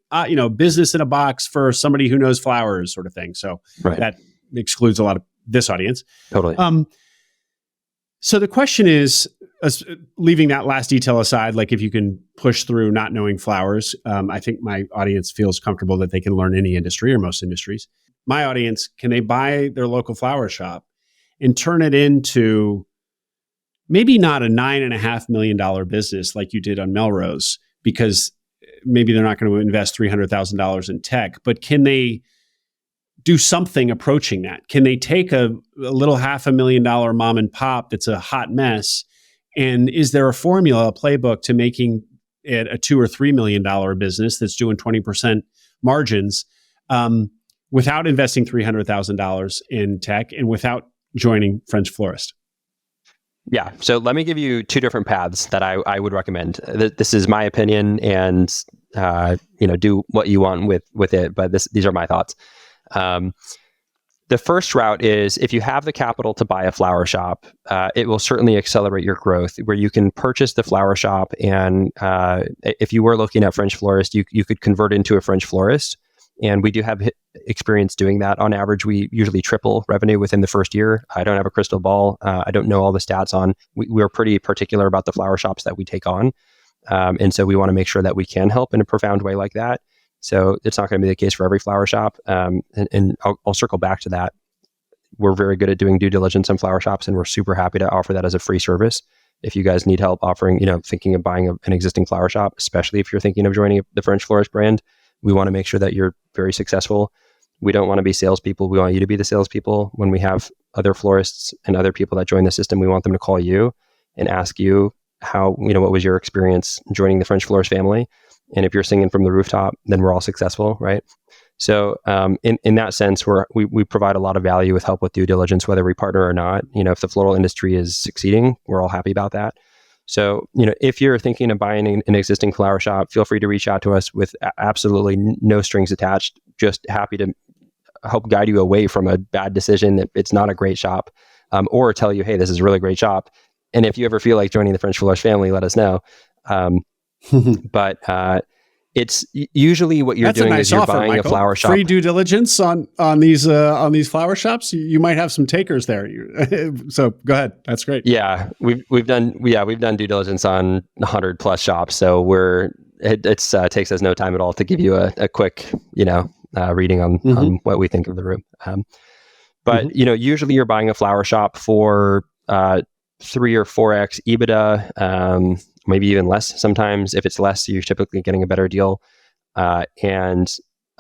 business in a box for somebody who knows flowers, sort of thing. So that excludes a lot of this audience. Totally. So the question is, leaving that last detail aside, like if you can push through not knowing flowers, I think my audience feels comfortable that they can learn any industry or most industries. My audience, can they buy their local flower shop and turn it into maybe not a $9.5 million business like you did on Melrose, because maybe they're not going to invest $300,000 in tech, but can they do something approaching that? Can they take a little $500,000 mom and pop that's a hot mess? And is there a formula, a playbook to making it a $2 or $3 million business that's doing 20% margins without investing $300,000 in tech and without joining French Florist? Yeah. So let me give you 2 different paths that I would recommend. This is my opinion, and do what you want with it. But these are my thoughts. The first route is, if you have the capital to buy a flower shop, it will certainly accelerate your growth, where you can purchase the flower shop. And if you were looking at French Florist, you could convert into a French Florist. And we do have experience doing that. On average, we usually triple revenue within the first year. I don't have a crystal ball. I don't know all the stats on. We're pretty particular about the flower shops that we take on. And so we want to make sure that we can help in a profound way like that. So it's not going to be the case for every flower shop. And I'll circle back to that. We're very good at doing due diligence on flower shops, and we're super happy to offer that as a free service. If you guys need help thinking of buying an existing flower shop, especially if you're thinking of joining the French Florist brand, we want to make sure that you're very successful. We don't want to be salespeople. We want you to be the salespeople. When we have other florists and other people that join the system, we want them to call you and ask you how, what was your experience joining the French Florist family? And if you're singing from the rooftop, then we're all successful, right? So in that sense, we provide a lot of value with help with due diligence, whether we partner or not. If the floral industry is succeeding, we're all happy about that. So, if you're thinking of buying an existing flower shop, feel free to reach out to us with absolutely no strings attached. Just happy to help guide you away from a bad decision that it's not a great shop, or tell you, hey, this is a really great shop. And if you ever feel like joining the French Florist family, let us know. But it's usually what you're That's doing a nice is you're offer, buying Michael. a flower shop. Free due diligence on these flower shops. You might have some takers there. So go ahead. That's great. Yeah, we've done due diligence on 100+ shops. So it takes us no time at all to give you a quick reading on what we think of the room. But usually you're buying a flower shop for 3 or 4x EBITDA. Maybe even less sometimes. If it's less, you're typically getting a better deal. And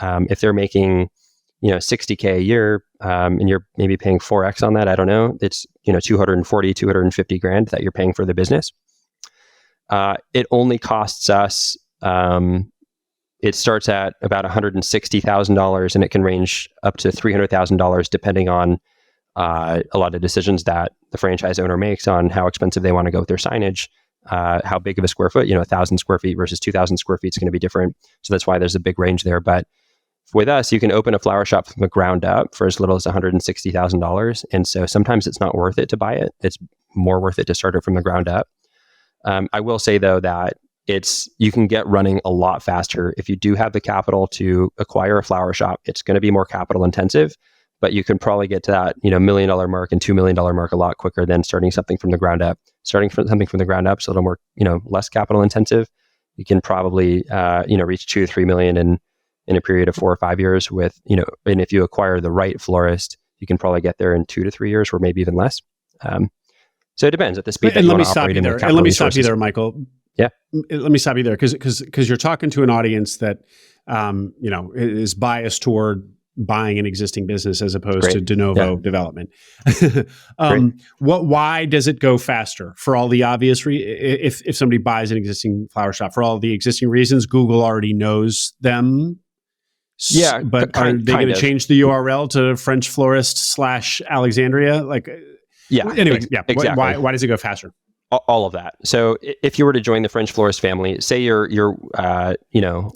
if they're making, $60K a year, and you're maybe paying 4x on that, I don't know, it's, $250,000 that you're paying for the business. It only costs us, it starts at about $160,000, and it can range up to $300,000 depending on a lot of decisions that the franchise owner makes on how expensive they want to go with their signage. How big of a square foot, 1,000 square feet versus 2,000 square feet is going to be different. So that's why there's a big range there. But with us, you can open a flower shop from the ground up for as little as $160,000. And so sometimes it's not worth it to buy it. It's more worth it to start it from the ground up. I will say though that you can get running a lot faster. If you do have the capital to acquire a flower shop, it's going to be more capital intensive, but you can probably get to that, $1 million mark and $2 million mark a lot quicker than starting something from the ground up. Starting from something from the ground up, so it'll more, less capital intensive. You can probably, reach 2 to 3 million in in a period of 4 or 5 years with, and if you acquire the right florist, you can probably get there in 2 to 3 years or maybe even less. So it depends at the speed that you want to operate in with capital resources. And let me stop you there, Michael. Yeah. Let me stop you there because you're talking to an audience that, is biased toward buying an existing business as opposed to de novo development. Why does it go faster? For all the obvious if somebody buys an existing flower shop, for all the existing reasons, Google already knows them. Yeah, but are they going to change the URL to French Florist / Alexandria? Anyway, exactly. Why does it go faster? All of that. So if you were to join the French Florist family, say you're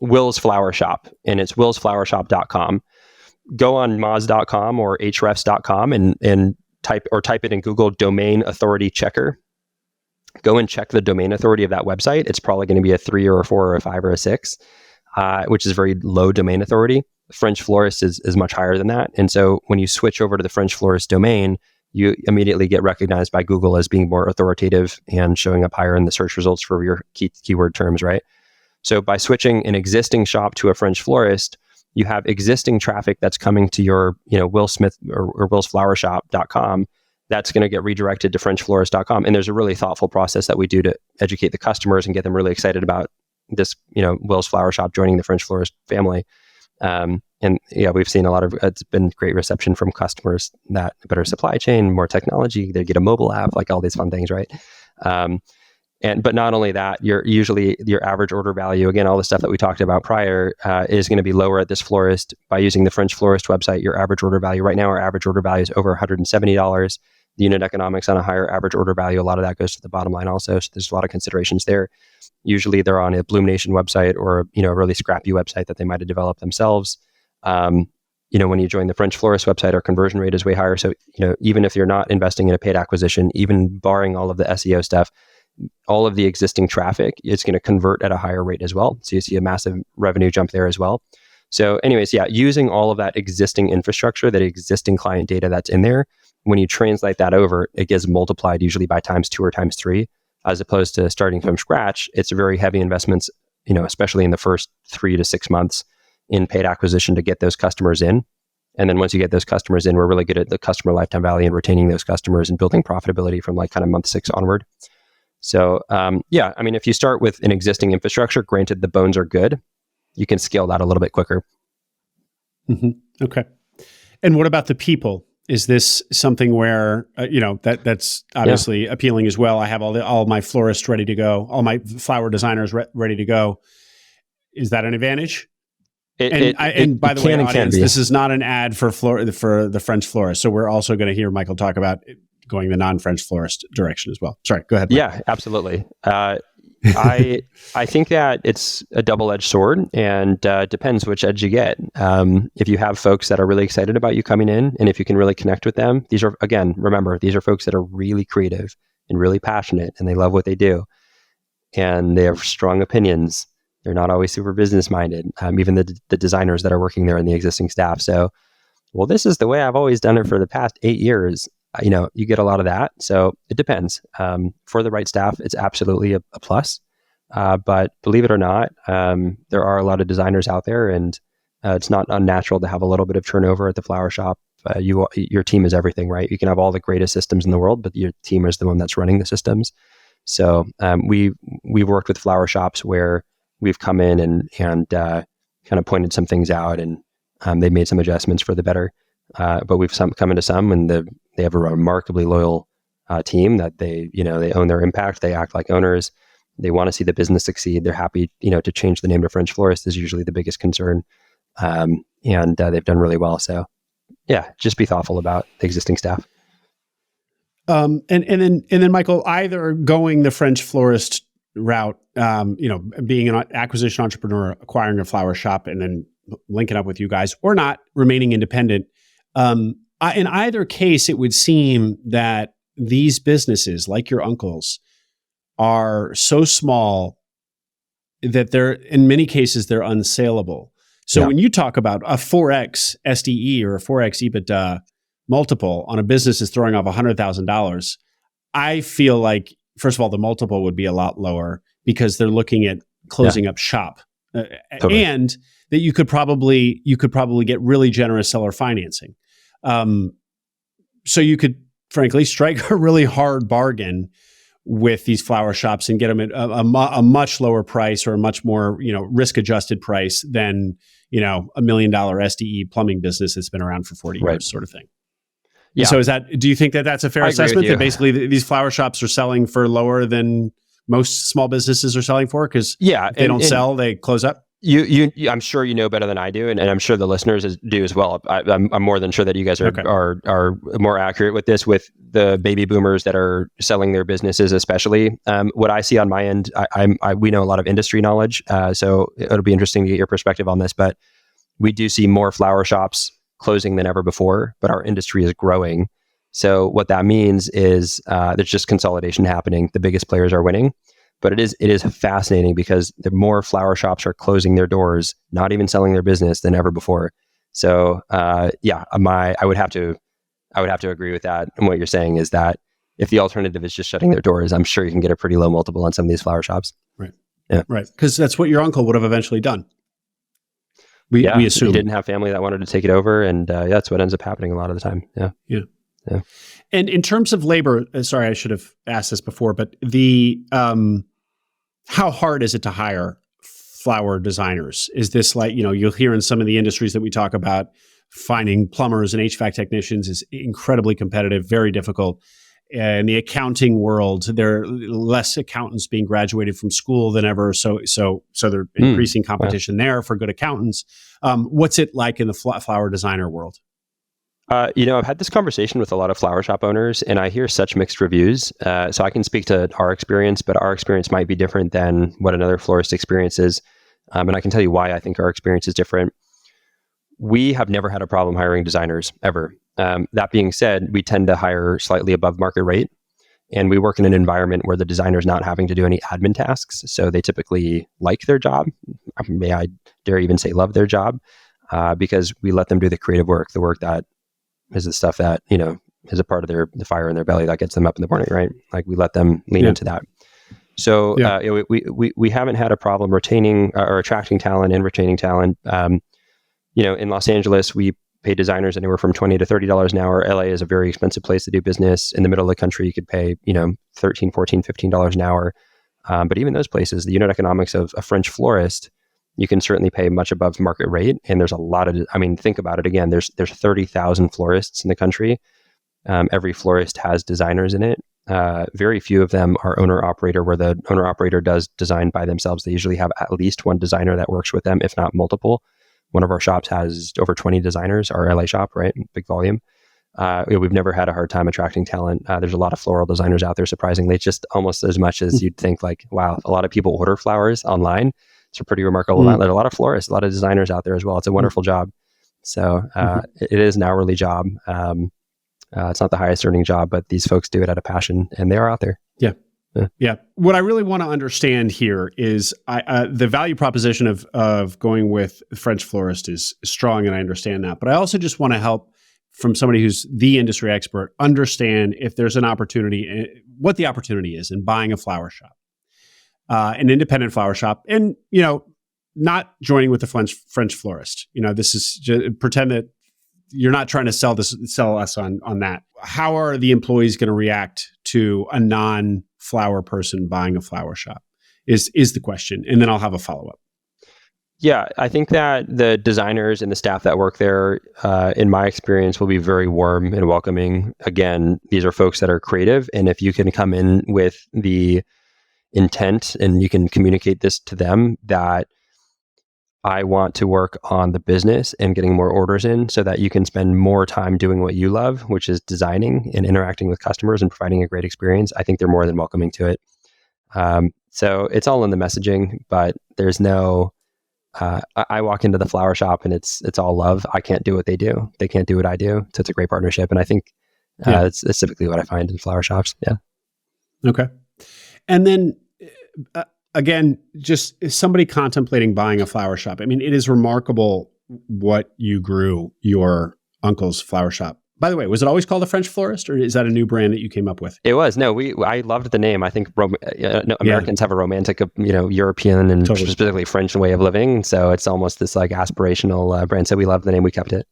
Will's Flower Shop, and it's willsflowershop.com. Go on moz.com or hrefs.com and type it in Google domain authority checker. Go and check the domain authority of that website. It's probably going to be a 3 or a 4 or a 5 or a 6, which is very low domain authority. French Florist is much higher than that. And so when you switch over to the French Florist domain, you immediately get recognized by Google as being more authoritative and showing up higher in the search results for your keyword terms, right? So by switching an existing shop to a French Florist, you have existing traffic that's coming to your, Will Smith or willsflowershop.com. That's going to get redirected to FrenchFlorist.com. And there's a really thoughtful process that we do to educate the customers and get them really excited about this, Will's Flower Shop joining the French Florist family. We've seen it's been great reception from customers that better supply chain, more technology, they get a mobile app, like all these fun things, right? But not only that, your average order value, again, all the stuff that we talked about prior, is going to be lower at this florist. By using the French Florist website, your average order value right now, our average order value is over $170. The unit economics on a higher average order value, a lot of that goes to the bottom line also. So there's a lot of considerations there. Usually they're on a Bloom Nation website or a really scrappy website that they might have developed themselves. When you join the French Florist website, our conversion rate is way higher. So, even if you're not investing in a paid acquisition, even barring all of the SEO stuff, all of the existing traffic is going to convert at a higher rate as well. So you see a massive revenue jump there as well. So anyways, using all of that existing infrastructure, that existing client data that's in there, when you translate that over, it gets multiplied usually by ×2 or ×3, as opposed to starting from scratch. It's very heavy investments, especially in the first 3 to 6 months in paid acquisition to get those customers in. And then once you get those customers in, we're really good at the customer lifetime value and retaining those customers and building profitability from month 6 onward. So, if you start with an existing infrastructure, granted the bones are good, you can scale that a little bit quicker. Mm-hmm. Okay. And what about the people? Is this something where, that's obviously appealing as well? I have all my florists ready to go, all my flower designers ready to go. Is that an advantage? By the way, audience, this is not an ad for the French Florist. So we're also going to hear Michael talk about going the non-French Florist direction as well. Sorry, go ahead, Mike. Yeah, absolutely. I think that it's a double-edged sword, and depends which edge you get. If you have folks that are really excited about you coming in, and if you can really connect with them, these are folks that are really creative and really passionate, and they love what they do, and they have strong opinions. They're not always super business-minded, even the designers that are working there and the existing staff. So, well, this is the way I've always done it for the past 8 years. You get a lot of that. So it depends. For the right staff, it's absolutely a plus. But believe it or not, there are a lot of designers out there, and it's not unnatural to have a little bit of turnover at the flower shop. Your team is everything, right? You can have all the greatest systems in the world, but your team is the one that's running the systems. So we've worked with flower shops where we've come in and kind of pointed some things out, and they made some adjustments for the better. But we've come into some, and they have a remarkably loyal team that they own their impact. They act like owners. They want to see the business succeed. They're happy, to change the name to French Florist is usually the biggest concern. And they've done really well. So yeah, just be thoughtful about the existing staff. And then Michael, either going the French Florist route, being an acquisition entrepreneur, acquiring a flower shop, and then linking up with you guys, or not, remaining independent. In either case, it would seem that these businesses, like your uncle's, are so small that in many cases, they're unsaleable. So when you talk about a 4x SDE or a 4x EBITDA multiple on a business is throwing off $100,000, I feel like, first of all, the multiple would be a lot lower because they're looking at closing up shop. Totally. And that you could probably get really generous seller financing. So you could frankly strike a really hard bargain with these flower shops and get them at a much lower price or a much more, risk adjusted price than, $1 million SDE plumbing business that's been around for 40 years sort of thing. Yeah. So do you think that that's a fair assessment that basically these flower shops are selling for lower than most small businesses are selling for? Because if they don't sell, they close up. I'm sure you know better than I do, and I'm sure the listeners do as well. I'm more than sure that you guys are more accurate with this, with the baby boomers that are selling their businesses, especially. What I see on my end, we know a lot of industry knowledge, so it'll be interesting to get your perspective on this. But we do see more flower shops closing than ever before, but our industry is growing. So what that means is there's just consolidation happening. The biggest players are winning. But it is fascinating because the more flower shops are closing their doors, not even selling their business than ever before. So I would have to agree with that. And what you're saying is that if the alternative is just shutting their doors, I'm sure you can get a pretty low multiple on some of these flower shops. Right. Yeah. Right. Because that's what your uncle would have eventually done. We assume he didn't have family that wanted to take it over, and that's what ends up happening a lot of the time. Yeah. Yeah. Yeah. And in terms of labor, sorry, I should have asked this before, but how hard is it to hire flower designers? Is this like, you'll hear in some of the industries that we talk about, finding plumbers and HVAC technicians is incredibly competitive, very difficult. In the accounting world, there are less accountants being graduated from school than ever. So they're increasing competition there for good accountants. What's it like in the flower designer world? I've had this conversation with a lot of flower shop owners, and I hear such mixed reviews. So I can speak to our experience, but our experience might be different than what another florist experience is. And I can tell you why I think our experience is different. We have never had a problem hiring designers, ever. That being said, we tend to hire slightly above market rate, and we work in an environment where the designer's not having to do any admin tasks. So they typically like their job. May I dare even say love their job, because we let them do the creative work, the work that is the stuff that, is a part of the fire in their belly that gets them up in the morning, right? Like we let them lean into that. So we haven't had a problem retaining or attracting talent and retaining talent. In Los Angeles, we pay designers anywhere from $20 to $30 an hour. LA is a very expensive place to do business. In the middle of the country, you could pay, $13, $14, $15 an hour. But even those places, the unit economics of a French florist, you can certainly pay much above market rate. And there's a lot of, think about it again, there's 30,000 florists in the country. Every florist has designers in it. Very few of them are owner-operator, where the owner-operator does design by themselves. They usually have at least one designer that works with them, if not multiple. One of our shops has over 20 designers, our LA shop, right? Big volume. We've never had a hard time attracting talent. There's a lot of floral designers out there, surprisingly. It's just almost as much as you'd think, like, wow, a lot of people order flowers online. It's a pretty remarkable amount. There's a lot of florists, a lot of designers out there as well. It's a wonderful job. So it is an hourly job. It's not the highest earning job, but these folks do it out of passion, and they are out there. Yeah. What I really want to understand here is the value proposition of going with French Florist is strong, and I understand that. But I also just want to help, from somebody who's the industry expert, understand if there's an opportunity, what the opportunity is in buying a flower shop, an independent flower shop, and not joining with the French Florist. This is just, pretend that you're not trying to sell us on that. How are the employees going to react to a non-flower person buying a flower shop is the question. And then I'll have a follow-up. Yeah, I think that the designers and the staff that work there, in my experience, will be very warm and welcoming. Again, these are folks that are creative. And if you can come in with the intent and you can communicate this to them, that I want to work on the business and getting more orders in so that you can spend more time doing what you love, which is designing and interacting with customers and providing a great experience, I think they're more than welcoming to it. So it's all in the messaging, but there's no, I walk into the flower shop and it's all love. I can't do what they do. They can't do what I do. So it's a great partnership. And I think it's typically what I find in flower shops. Yeah. Okay. And then, again, just somebody contemplating buying a flower shop. I mean, it is remarkable what you grew your uncle's flower shop By the way, was it always called the French Florist, or is that a new brand that you came up with? It was. No, I loved the name. I think Americans have a romantic, European and specifically French way of living. So it's almost this like aspirational brand. So we loved the name. We kept it.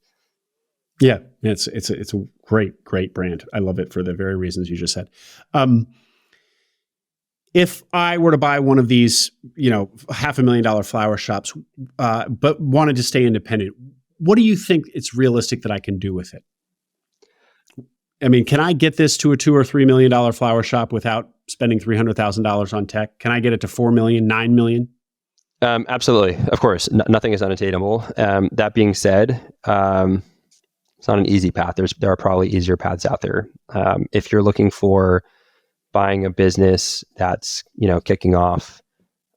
Yeah, it's a great brand. I love it for the very reasons you just said. If I were to buy one of these, $500,000 flower shops, but wanted to stay independent, what do you think it's realistic that I can do with it? I mean, can I get this to a $2 or $3 million flower shop without spending $300,000 on tech? Can I get it to $4 million, $9 million? Absolutely. Of course, nothing is unattainable. That being said, it's not an easy path. There are probably easier paths out there. If you're looking for buying a business that's, kicking off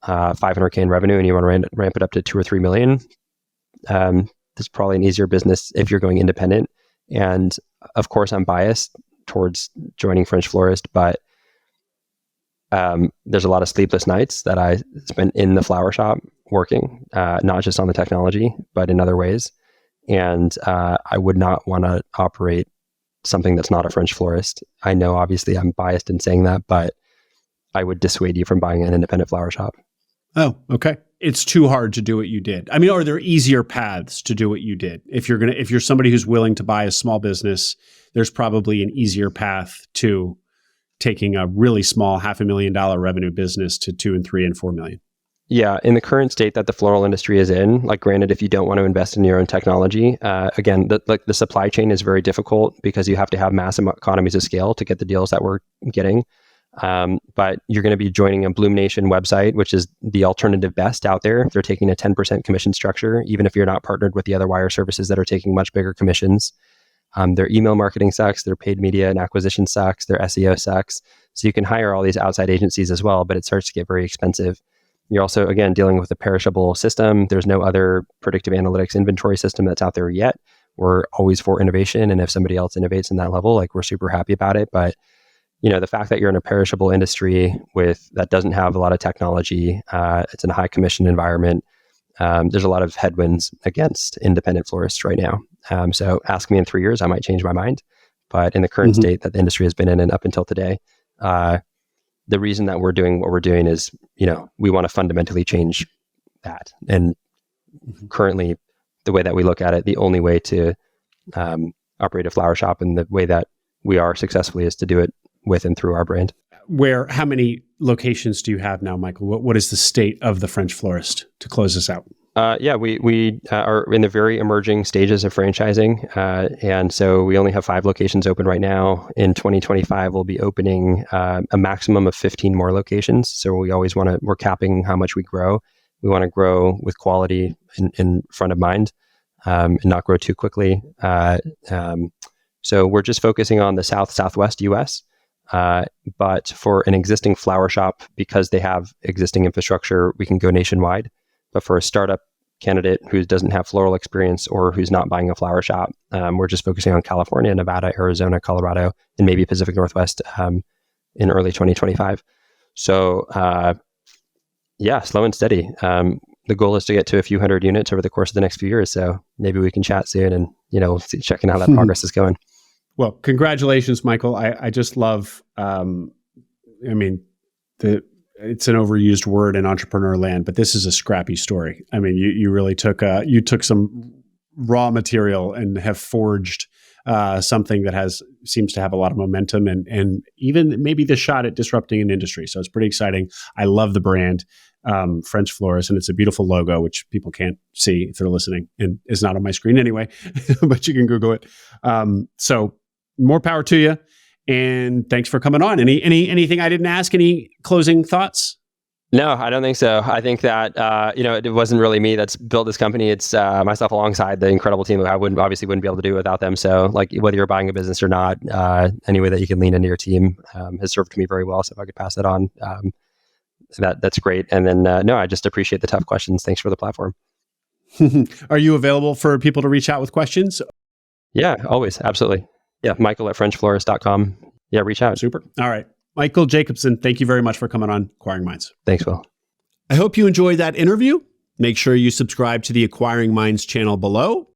$500K in revenue and you want to ramp it up to 2 or 3 million, there's probably an easier business if you're going independent. And of course, I'm biased towards joining French Florist, but there's a lot of sleepless nights that I spent in the flower shop working, not just on the technology, but in other ways. And I would not want to operate something that's not a French Florist. I know, obviously, I'm biased in saying that, but I would dissuade you from buying an independent flower shop. Oh, okay. It's too hard to do what you did. I mean, are there easier paths to do what you did? If you're somebody who's willing to buy a small business, there's probably an easier path to taking a really small $500,000 revenue business to 2 and 3 and 4 million. Yeah, in the current state that the floral industry is in, like granted, if you don't want to invest in your own technology, again, the supply chain is very difficult because you have to have massive economies of scale to get the deals that we're getting. But you're going to be joining a Bloom Nation website, which is the alternative best out there. They're taking a 10% commission structure, even if you're not partnered with the other wire services that are taking much bigger commissions. Their email marketing sucks, their paid media and acquisition sucks, their SEO sucks. So you can hire all these outside agencies as well, but it starts to get very expensive. You're also, again, dealing with a perishable system. There's no other predictive analytics inventory system that's out there yet. We're always for innovation. And if somebody else innovates in that level, like we're super happy about it. But the fact that you're in a perishable industry that doesn't have a lot of technology, it's in a high commission environment. There's a lot of headwinds against independent florists right now. So ask me in 3 years, I might change my mind. But in the current state that the industry has been in and up until today, the reason that we're doing what we're doing is, we want to fundamentally change that. And currently, the way that we look at it, the only way to operate a flower shop and the way that we are successfully is to do it with and through our brand. How many locations do you have now, Michael? What is the state of the French Florist to close this out? We are in the very emerging stages of franchising. And so we only have 5 locations open right now. In 2025, we'll be opening a maximum of 15 more locations. So we're capping how much we grow. We want to grow with quality in front of mind and not grow too quickly. So we're just focusing on the Southwest US. But for an existing flower shop, because they have existing infrastructure, we can go nationwide. But for a startup candidate who doesn't have floral experience or who's not buying a flower shop, we're just focusing on California, Nevada, Arizona, Colorado, and maybe Pacific Northwest in early 2025. So slow and steady. The goal is to get to a few hundred units over the course of the next few years. So maybe we can chat soon and, checking how that progress is going. Well, congratulations, Michael. I just love, it's an overused word in entrepreneur land, but this is a scrappy story. I mean, you really took some raw material and have forged something that seems to have a lot of momentum and even maybe the shot at disrupting an industry. So it's pretty exciting. I love the brand, French Florist, and it's a beautiful logo, which people can't see if they're listening and is not on my screen anyway, but you can Google it. So more power to you. And thanks for coming on. Anything I didn't ask? Any closing thoughts? No, I don't think so. I think that it wasn't really me that's built this company. It's myself alongside the incredible team. I wouldn't be able to do it without them. So, like, whether you're buying a business or not, any way that you can lean into your team has served me very well. So, if I could pass that on, that's great. And then, I just appreciate the tough questions. Thanks for the platform. Are you available for people to reach out with questions? Yeah, always, absolutely. Yeah, Michael at FrenchFlorist.com. Yeah, reach out. Super. All right. Michael Jacobson, thank you very much for coming on Acquiring Minds. Thanks, Will. I hope you enjoyed that interview. Make sure you subscribe to the Acquiring Minds channel below.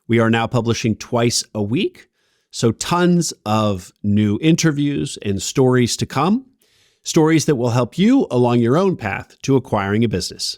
We are now publishing twice a week. So tons of new interviews and stories to come, stories that will help you along your own path to acquiring a business.